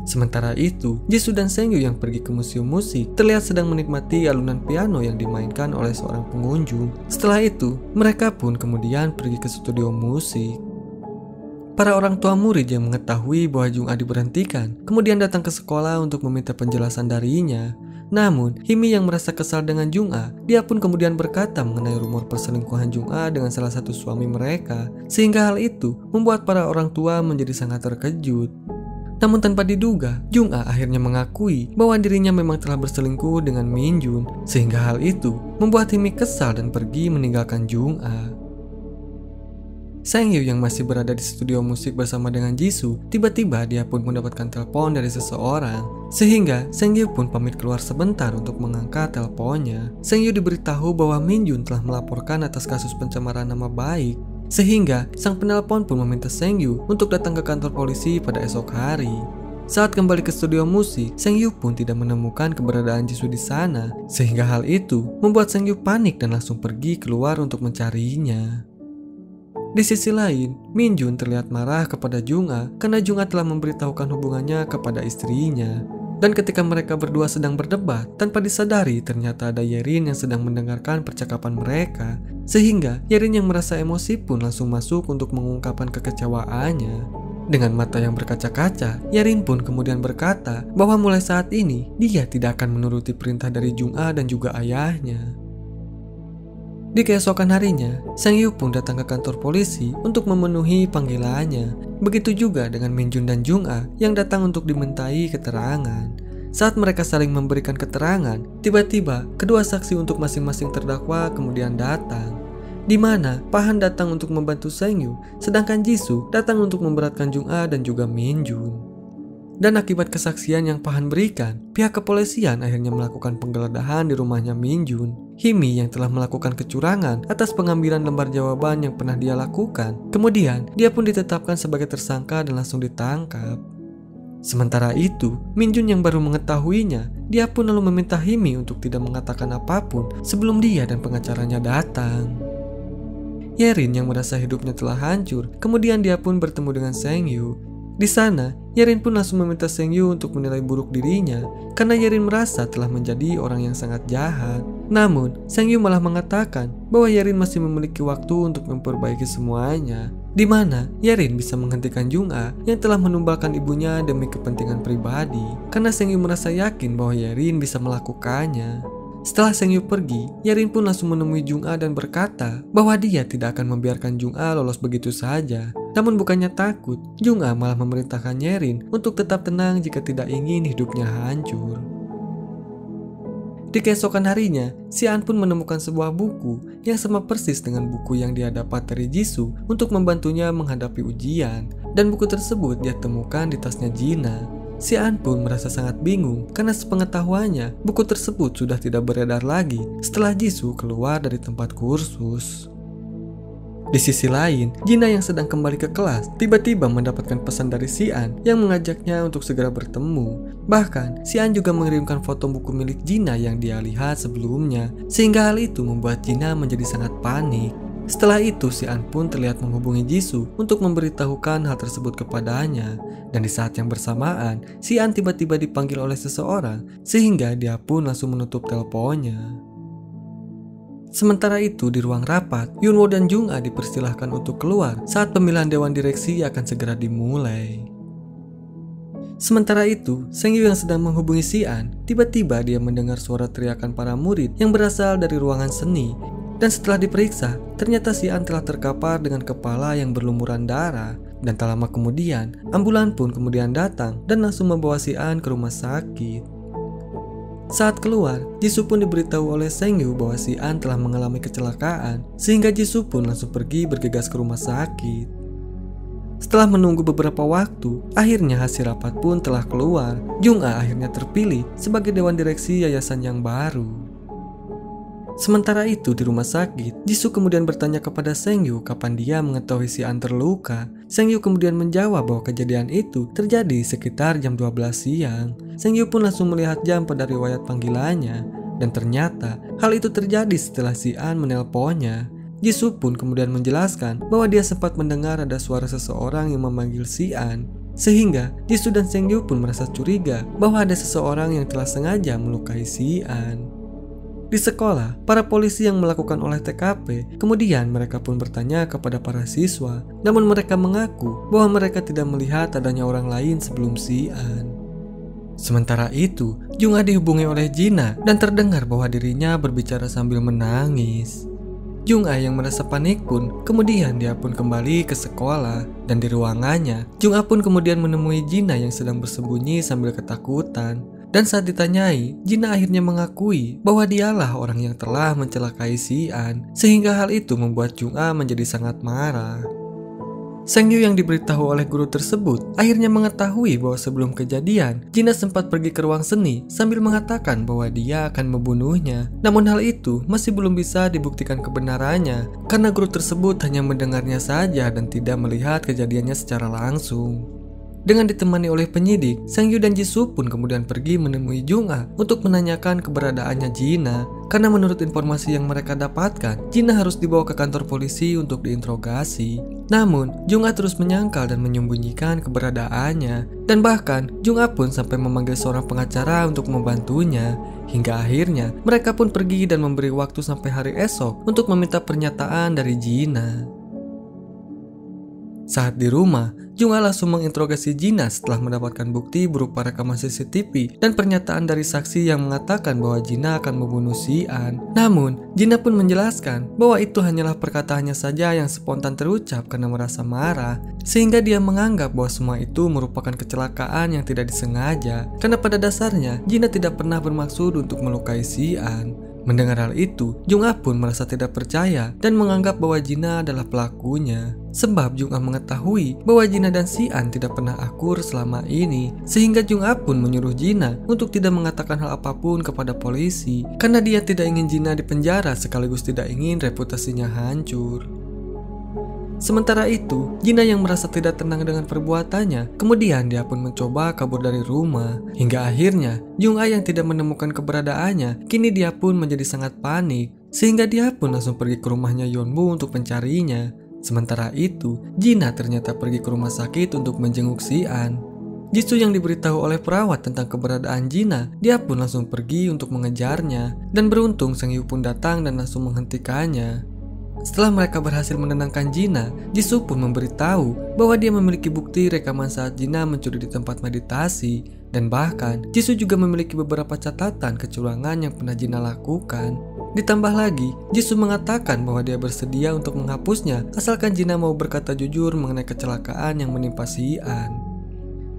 Sementara itu, Jisoo dan Sengyu yang pergi ke museum musik terlihat sedang menikmati alunan piano yang dimainkan oleh seorang pengunjung. Setelah itu, mereka pun kemudian pergi ke studio musik. Para orang tua murid yang mengetahui bahwa Jung-a diberhentikan, kemudian datang ke sekolah untuk meminta penjelasan darinya. Namun, Himi yang merasa kesal dengan Jung-a, dia pun kemudian berkata mengenai rumor perselingkuhan Jung-a dengan salah satu suami mereka, sehingga hal itu membuat para orang tua menjadi sangat terkejut. Namun tanpa diduga, Jung-a akhirnya mengakui bahwa dirinya memang telah berselingkuh dengan Min-jun, sehingga hal itu membuat Himi kesal dan pergi meninggalkan Jung-a. Sengyu yang masih berada di studio musik bersama dengan Jisoo, tiba-tiba dia pun mendapatkan telepon dari seseorang. Sehingga Sengyu pun pamit keluar sebentar untuk mengangkat teleponnya. Sengyu diberitahu bahwa Min-jun telah melaporkan atas kasus pencemaran nama baik. Sehingga sang penelpon pun meminta Sengyu untuk datang ke kantor polisi pada esok hari. Saat kembali ke studio musik, Sengyu pun tidak menemukan keberadaan Jisoo di sana. Sehingga hal itu membuat Sengyu panik dan langsung pergi keluar untuk mencarinya. Di sisi lain, Min-jun terlihat marah kepada Jung-a karena Jung-a telah memberitahukan hubungannya kepada istrinya. Dan ketika mereka berdua sedang berdebat, tanpa disadari ternyata ada Yerin yang sedang mendengarkan percakapan mereka. Sehingga Yerin yang merasa emosi pun langsung masuk untuk mengungkapkan kekecewaannya. Dengan mata yang berkaca-kaca, Yerin pun kemudian berkata bahwa mulai saat ini dia tidak akan menuruti perintah dari Jung-a dan juga ayahnya. Di keesokan harinya, Sengyu pun datang ke kantor polisi untuk memenuhi panggilannya. Begitu juga dengan Min-jun dan Jung-a yang datang untuk dimintai keterangan. Saat mereka saling memberikan keterangan, tiba-tiba kedua saksi untuk masing-masing terdakwa kemudian datang. Di mana Pahan datang untuk membantu Sengyu, sedangkan Jisoo datang untuk memberatkan Jung-a dan juga Min-jun. Dan akibat kesaksian yang Pahan berikan, pihak kepolisian akhirnya melakukan penggeledahan di rumahnya Min-jun. Himi yang telah melakukan kecurangan atas pengambilan lembar jawaban yang pernah dia lakukan. Kemudian, dia pun ditetapkan sebagai tersangka dan langsung ditangkap. Sementara itu, Min-jun yang baru mengetahuinya, dia pun lalu meminta Himi untuk tidak mengatakan apapun sebelum dia dan pengacaranya datang. Yerin yang merasa hidupnya telah hancur, kemudian dia pun bertemu dengan Sengyu. Di sana, Yerin pun langsung meminta Sengyu untuk menilai buruk dirinya karena Yerin merasa telah menjadi orang yang sangat jahat. Namun, Sengyu malah mengatakan bahwa Yerin masih memiliki waktu untuk memperbaiki semuanya, di mana Yerin bisa menghentikan Jung-a yang telah menumbalkan ibunya demi kepentingan pribadi, karena Sengyu merasa yakin bahwa Yerin bisa melakukannya. Setelah Sengyu pergi, Yerin pun langsung menemui Jung-a dan berkata bahwa dia tidak akan membiarkan Jung-a lolos begitu saja. Namun bukannya takut, Jung-a malah memerintahkan Yerin untuk tetap tenang jika tidak ingin hidupnya hancur. Di keesokan harinya, Si-an pun menemukan sebuah buku yang sama persis dengan buku yang dia dapat dari Jisoo untuk membantunya menghadapi ujian. Dan buku tersebut dia temukan di tasnya Jina. Si-an pun merasa sangat bingung karena sepengetahuannya buku tersebut sudah tidak beredar lagi setelah Jisoo keluar dari tempat kursus. Di sisi lain, Jina yang sedang kembali ke kelas tiba-tiba mendapatkan pesan dari Si-an yang mengajaknya untuk segera bertemu. Bahkan, Si-an juga mengirimkan foto buku milik Jina yang dia lihat sebelumnya, sehingga hal itu membuat Jina menjadi sangat panik. Setelah itu, Si-an pun terlihat menghubungi Jisoo untuk memberitahukan hal tersebut kepadanya. Dan di saat yang bersamaan, Si-an tiba-tiba dipanggil oleh seseorang, sehingga dia pun langsung menutup teleponnya. Sementara itu, di ruang rapat, Yunwo dan Jung-a dipersilahkan untuk keluar saat pemilihan dewan direksi akan segera dimulai. Sementara itu, Sengyu yang sedang menghubungi Si-an, tiba-tiba dia mendengar suara teriakan para murid yang berasal dari ruangan seni. Dan setelah diperiksa, ternyata Si-an telah terkapar dengan kepala yang berlumuran darah. Dan tak lama kemudian, ambulan pun kemudian datang dan langsung membawa Si-an ke rumah sakit. Saat keluar, Jisoo pun diberitahu oleh Sengyu bahwa Si-an telah mengalami kecelakaan, sehingga Jisoo pun langsung pergi bergegas ke rumah sakit. Setelah menunggu beberapa waktu, akhirnya hasil rapat pun telah keluar. Jung-a akhirnya terpilih sebagai dewan direksi yayasan yang baru. Sementara itu di rumah sakit, Jisoo kemudian bertanya kepada Sengyu kapan dia mengetahui Si-an terluka. Sengyu kemudian menjawab bahwa kejadian itu terjadi sekitar jam 12 siang. Sengyu pun langsung melihat jam pada riwayat panggilannya, dan ternyata hal itu terjadi setelah Si-an menelponnya. Jisoo pun kemudian menjelaskan bahwa dia sempat mendengar ada suara seseorang yang memanggil Si-an. Sehingga Jisoo dan Sengyu pun merasa curiga bahwa ada seseorang yang telah sengaja melukai si An. Di sekolah, para polisi yang melakukan olah TKP, kemudian mereka pun bertanya kepada para siswa, namun mereka mengaku bahwa mereka tidak melihat adanya orang lain sebelum si An. Sementara itu, Jung-ah dihubungi oleh Jina dan terdengar bahwa dirinya berbicara sambil menangis. Jung-ah yang merasa panik pun, kemudian dia pun kembali ke sekolah, dan di ruangannya, Jung-ah pun kemudian menemui Jina yang sedang bersembunyi sambil ketakutan. Dan saat ditanyai, Jina akhirnya mengakui bahwa dialah orang yang telah mencelakai si An, sehingga hal itu membuat Jung-ah menjadi sangat marah. Sengyu yang diberitahu oleh guru tersebut akhirnya mengetahui bahwa sebelum kejadian, Jina sempat pergi ke ruang seni sambil mengatakan bahwa dia akan membunuhnya. Namun hal itu masih belum bisa dibuktikan kebenarannya karena guru tersebut hanya mendengarnya saja dan tidak melihat kejadiannya secara langsung. Dengan ditemani oleh penyidik, Sengyu dan Jisoo pun kemudian pergi menemui Jung-ah untuk menanyakan keberadaannya Jina. Karena menurut informasi yang mereka dapatkan, Jina harus dibawa ke kantor polisi untuk diinterogasi. Namun, Jung-ah terus menyangkal dan menyembunyikan keberadaannya. Dan bahkan, Jung-ah pun sampai memanggil seorang pengacara untuk membantunya. Hingga akhirnya, mereka pun pergi dan memberi waktu sampai hari esok untuk meminta pernyataan dari Jina. Saat di rumah, Jung-ah langsung menginterogasi Jina setelah mendapatkan bukti berupa rekaman CCTV dan pernyataan dari saksi yang mengatakan bahwa Jina akan membunuh si An. Namun, Jina pun menjelaskan bahwa itu hanyalah perkataannya saja yang spontan terucap karena merasa marah, sehingga dia menganggap bahwa semua itu merupakan kecelakaan yang tidak disengaja, karena pada dasarnya Jina tidak pernah bermaksud untuk melukai si An. Mendengar hal itu, Jung-ah pun merasa tidak percaya dan menganggap bahwa Jina adalah pelakunya. Sebab Jung-ah mengetahui bahwa Jina dan si An tidak pernah akur selama ini, sehingga Jung-ah pun menyuruh Jina untuk tidak mengatakan hal apapun kepada polisi karena dia tidak ingin Jina dipenjara sekaligus tidak ingin reputasinya hancur. Sementara itu, Jina yang merasa tidak tenang dengan perbuatannya, kemudian dia pun mencoba kabur dari rumah. Hingga akhirnya, Jung-ah yang tidak menemukan keberadaannya, kini dia pun menjadi sangat panik. Sehingga dia pun langsung pergi ke rumahnya Yeonmu untuk mencarinya. Sementara itu, Jina ternyata pergi ke rumah sakit untuk menjenguk si An. Jisoo yang diberitahu oleh perawat tentang keberadaan Jina, dia pun langsung pergi untuk mengejarnya. Dan beruntung Sengyu pun datang dan langsung menghentikannya. Setelah mereka berhasil menenangkan Jina, Jisoo pun memberitahu bahwa dia memiliki bukti rekaman saat Jina mencuri di tempat meditasi. Dan bahkan, Jisoo juga memiliki beberapa catatan kecurangan yang pernah Jina lakukan. Ditambah lagi, Jisoo mengatakan bahwa dia bersedia untuk menghapusnya asalkan Jina mau berkata jujur mengenai kecelakaan yang menimpa si An.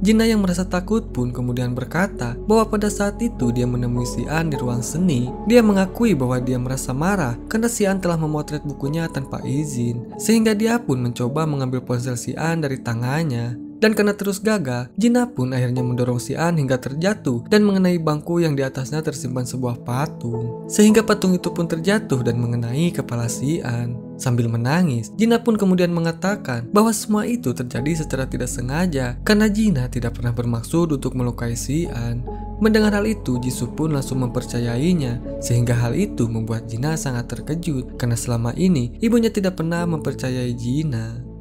Jina yang merasa takut pun kemudian berkata bahwa pada saat itu dia menemui si An di ruang seni. Dia mengakui bahwa dia merasa marah karena si An telah memotret bukunya tanpa izin, sehingga dia pun mencoba mengambil ponsel si An dari tangannya. Dan karena terus gagal, Jina pun akhirnya mendorong si An hingga terjatuh dan mengenai bangku yang di atasnya tersimpan sebuah patung. Sehingga patung itu pun terjatuh dan mengenai kepala si An. Sambil menangis, Jina pun kemudian mengatakan bahwa semua itu terjadi secara tidak sengaja karena Jina tidak pernah bermaksud untuk melukai si An. Mendengar hal itu, Jisoo pun langsung mempercayainya, sehingga hal itu membuat Jina sangat terkejut karena selama ini ibunya tidak pernah mempercayai Jina.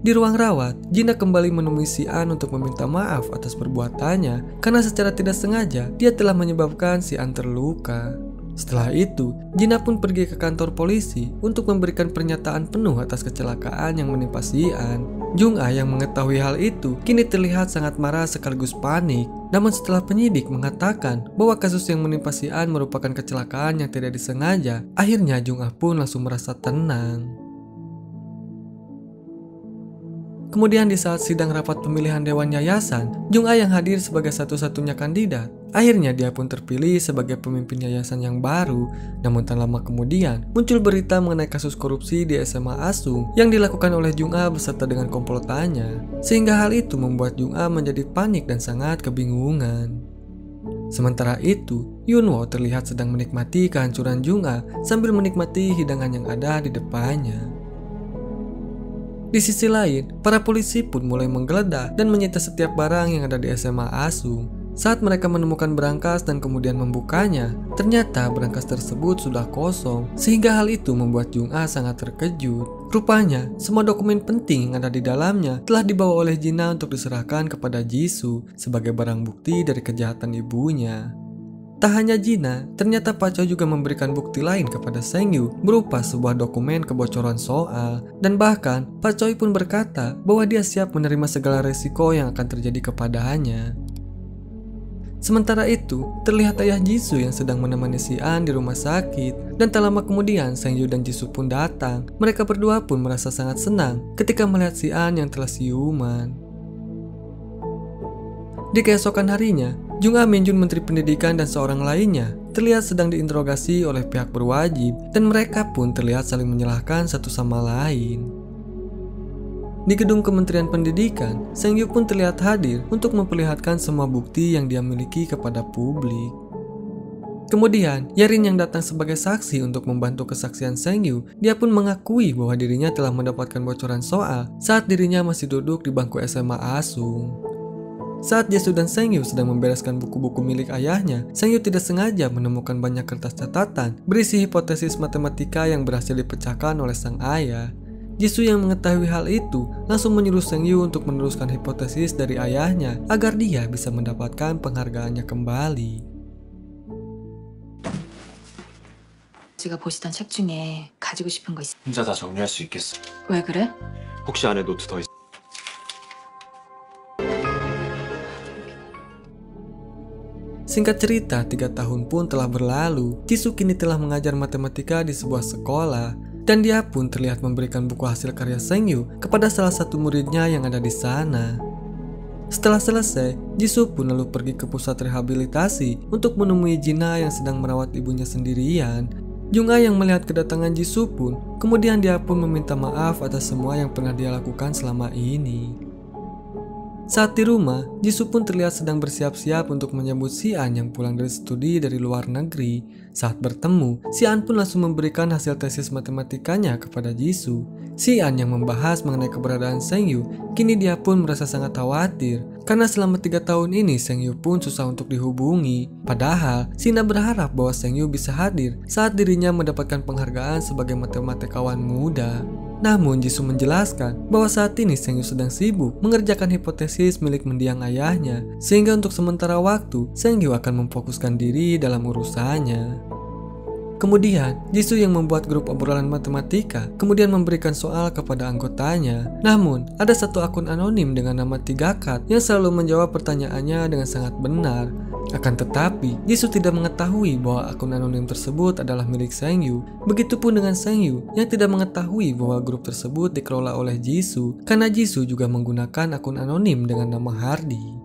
Di ruang rawat, Jina kembali menemui si An untuk meminta maaf atas perbuatannya karena secara tidak sengaja dia telah menyebabkan si An terluka. Setelah itu, Jina pun pergi ke kantor polisi untuk memberikan pernyataan penuh atas kecelakaan yang menimpa si An. Jung-ah yang mengetahui hal itu kini terlihat sangat marah sekaligus panik. Namun setelah penyidik mengatakan bahwa kasus yang menimpa si An merupakan kecelakaan yang tidak disengaja, akhirnya Jung-ah pun langsung merasa tenang. Kemudian di saat sidang rapat pemilihan Dewan Yayasan, Jung-ah yang hadir sebagai satu-satunya kandidat. Akhirnya dia pun terpilih sebagai pemimpin yayasan yang baru. Namun tak lama kemudian, muncul berita mengenai kasus korupsi di SMA Asung yang dilakukan oleh Jung-ah beserta dengan komplotannya. Sehingga hal itu membuat Jung-ah menjadi panik dan sangat kebingungan. Sementara itu, Yunwo terlihat sedang menikmati kehancuran Jung-ah sambil menikmati hidangan yang ada di depannya. Di sisi lain, para polisi pun mulai menggeledah dan menyita setiap barang yang ada di SMA Asung. Saat mereka menemukan berangkas dan kemudian membukanya, ternyata berangkas tersebut sudah kosong, sehingga hal itu membuat Jung-ah sangat terkejut. Rupanya, semua dokumen penting yang ada di dalamnya telah dibawa oleh Jina untuk diserahkan kepada Jisoo sebagai barang bukti dari kejahatan ibunya. Tak hanya Jina, ternyata Pak Choi juga memberikan bukti lain kepada Sengyu berupa sebuah dokumen kebocoran soal. Dan bahkan, Pak Choi pun berkata bahwa dia siap menerima segala resiko yang akan terjadi kepadanya. Sementara itu, terlihat ayah Jisoo yang sedang menemani si An di rumah sakit. Dan tak lama kemudian, Sengyu dan Jisoo pun datang. Mereka berdua pun merasa sangat senang ketika melihat si An yang telah siuman. Di keesokan harinya, Jung Ah Min-jun, Menteri Pendidikan, dan seorang lainnya terlihat sedang diinterogasi oleh pihak berwajib. Dan mereka pun terlihat saling menyalahkan satu sama lain. Di gedung Kementerian Pendidikan, Sengyu pun terlihat hadir untuk memperlihatkan semua bukti yang dia miliki kepada publik. Kemudian, Yarin yang datang sebagai saksi untuk membantu kesaksian Sengyu, dia pun mengakui bahwa dirinya telah mendapatkan bocoran soal saat dirinya masih duduk di bangku SMA Asung. Saat Jisoo dan Sengyu sedang membereskan buku-buku milik ayahnya, Sengyu tidak sengaja menemukan banyak kertas catatan berisi hipotesis matematika yang berhasil dipecahkan oleh sang ayah. Jisoo yang mengetahui hal itu langsung menyuruh Sengyu untuk meneruskan hipotesis dari ayahnya agar dia bisa mendapatkan penghargaannya kembali. 제가 보시던 책 중에 가지고 싶은 거 있어? 혼자 다 정리할 수 있겠어? 왜 그래? 혹시 안에 노트 더 있어? Singkat cerita, 3 tahun pun telah berlalu. Jisoo kini telah mengajar matematika di sebuah sekolah. Dan dia pun terlihat memberikan buku hasil karya Sengyu kepada salah satu muridnya yang ada di sana. Setelah selesai, Jisoo pun lalu pergi ke pusat rehabilitasi untuk menemui Jina yang sedang merawat ibunya sendirian. Jung Ah yang melihat kedatangan Jisoo pun, kemudian dia pun meminta maaf atas semua yang pernah dia lakukan selama ini. Saat di rumah, Jisoo pun terlihat sedang bersiap-siap untuk menyambut si An yang pulang dari studi dari luar negeri. Saat bertemu, si An pun langsung memberikan hasil tesis matematikanya kepada Jisoo. Si An yang membahas mengenai keberadaan Sengyu, kini dia pun merasa sangat khawatir karena selama 3 tahun ini Sengyu pun susah untuk dihubungi. Padahal, Sina berharap bahwa Sengyu bisa hadir saat dirinya mendapatkan penghargaan sebagai matematikawan muda. Namun Jisoo menjelaskan bahwa saat ini Sengyu sedang sibuk mengerjakan hipotesis milik mendiang ayahnya, sehingga untuk sementara waktu Sengyu akan memfokuskan diri dalam urusannya. Kemudian, Jisoo yang membuat grup obrolan matematika kemudian memberikan soal kepada anggotanya. Namun, ada satu akun anonim dengan nama 3kat yang selalu menjawab pertanyaannya dengan sangat benar. Akan tetapi, Jisoo tidak mengetahui bahwa akun anonim tersebut adalah milik Sengyu. Begitupun dengan Sengyu yang tidak mengetahui bahwa grup tersebut dikelola oleh Jisoo karena Jisoo juga menggunakan akun anonim dengan nama Hardy.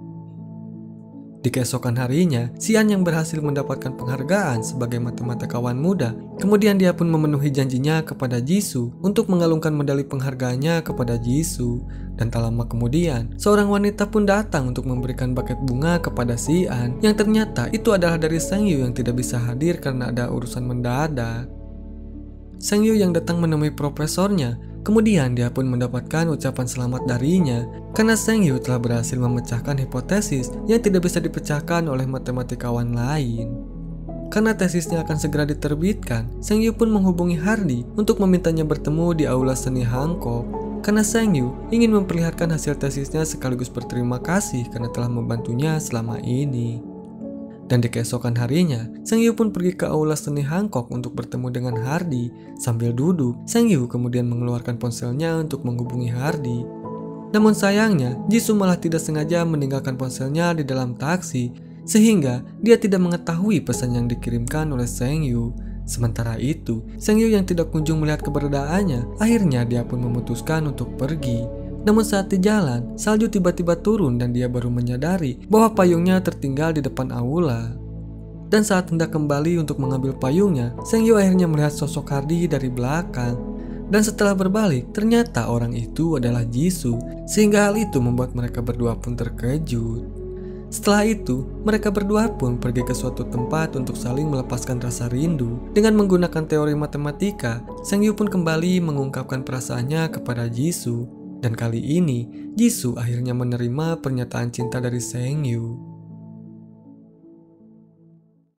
Di keesokan harinya, si An yang berhasil mendapatkan penghargaan sebagai matematikawan muda, kemudian dia pun memenuhi janjinya kepada Jisoo untuk mengalungkan medali penghargaannya kepada Jisoo. Dan tak lama kemudian, seorang wanita pun datang untuk memberikan buket bunga kepada si An, yang ternyata itu adalah dari Sengyu yang tidak bisa hadir karena ada urusan mendadak. Sengyu yang datang menemui profesornya, kemudian dia pun mendapatkan ucapan selamat darinya karena Sengyu telah berhasil memecahkan hipotesis yang tidak bisa dipecahkan oleh matematikawan lain. Karena tesisnya akan segera diterbitkan, Sengyu pun menghubungi Hardy untuk memintanya bertemu di aula seni Hancock. Karena Sengyu ingin memperlihatkan hasil tesisnya sekaligus berterima kasih karena telah membantunya selama ini. Dan di keesokan harinya, Sengyu pun pergi ke aula seni Hancock untuk bertemu dengan Hardy. Sambil duduk, Sengyu kemudian mengeluarkan ponselnya untuk menghubungi Hardy. Namun sayangnya, Jisoo malah tidak sengaja meninggalkan ponselnya di dalam taksi, sehingga dia tidak mengetahui pesan yang dikirimkan oleh Sengyu. Sementara itu, Sengyu yang tidak kunjung melihat keberadaannya, akhirnya dia pun memutuskan untuk pergi. Namun saat di jalan, salju tiba-tiba turun dan dia baru menyadari bahwa payungnya tertinggal di depan aula. Dan saat hendak kembali untuk mengambil payungnya, Sengyu akhirnya melihat sosok Hardy dari belakang. Dan setelah berbalik, ternyata orang itu adalah Jisoo, sehingga hal itu membuat mereka berdua pun terkejut. Setelah itu, mereka berdua pun pergi ke suatu tempat untuk saling melepaskan rasa rindu. Dengan menggunakan teori matematika, Sengyu pun kembali mengungkapkan perasaannya kepada Jisoo. Dan kali ini, Jisoo akhirnya menerima pernyataan cinta dari Sengyu.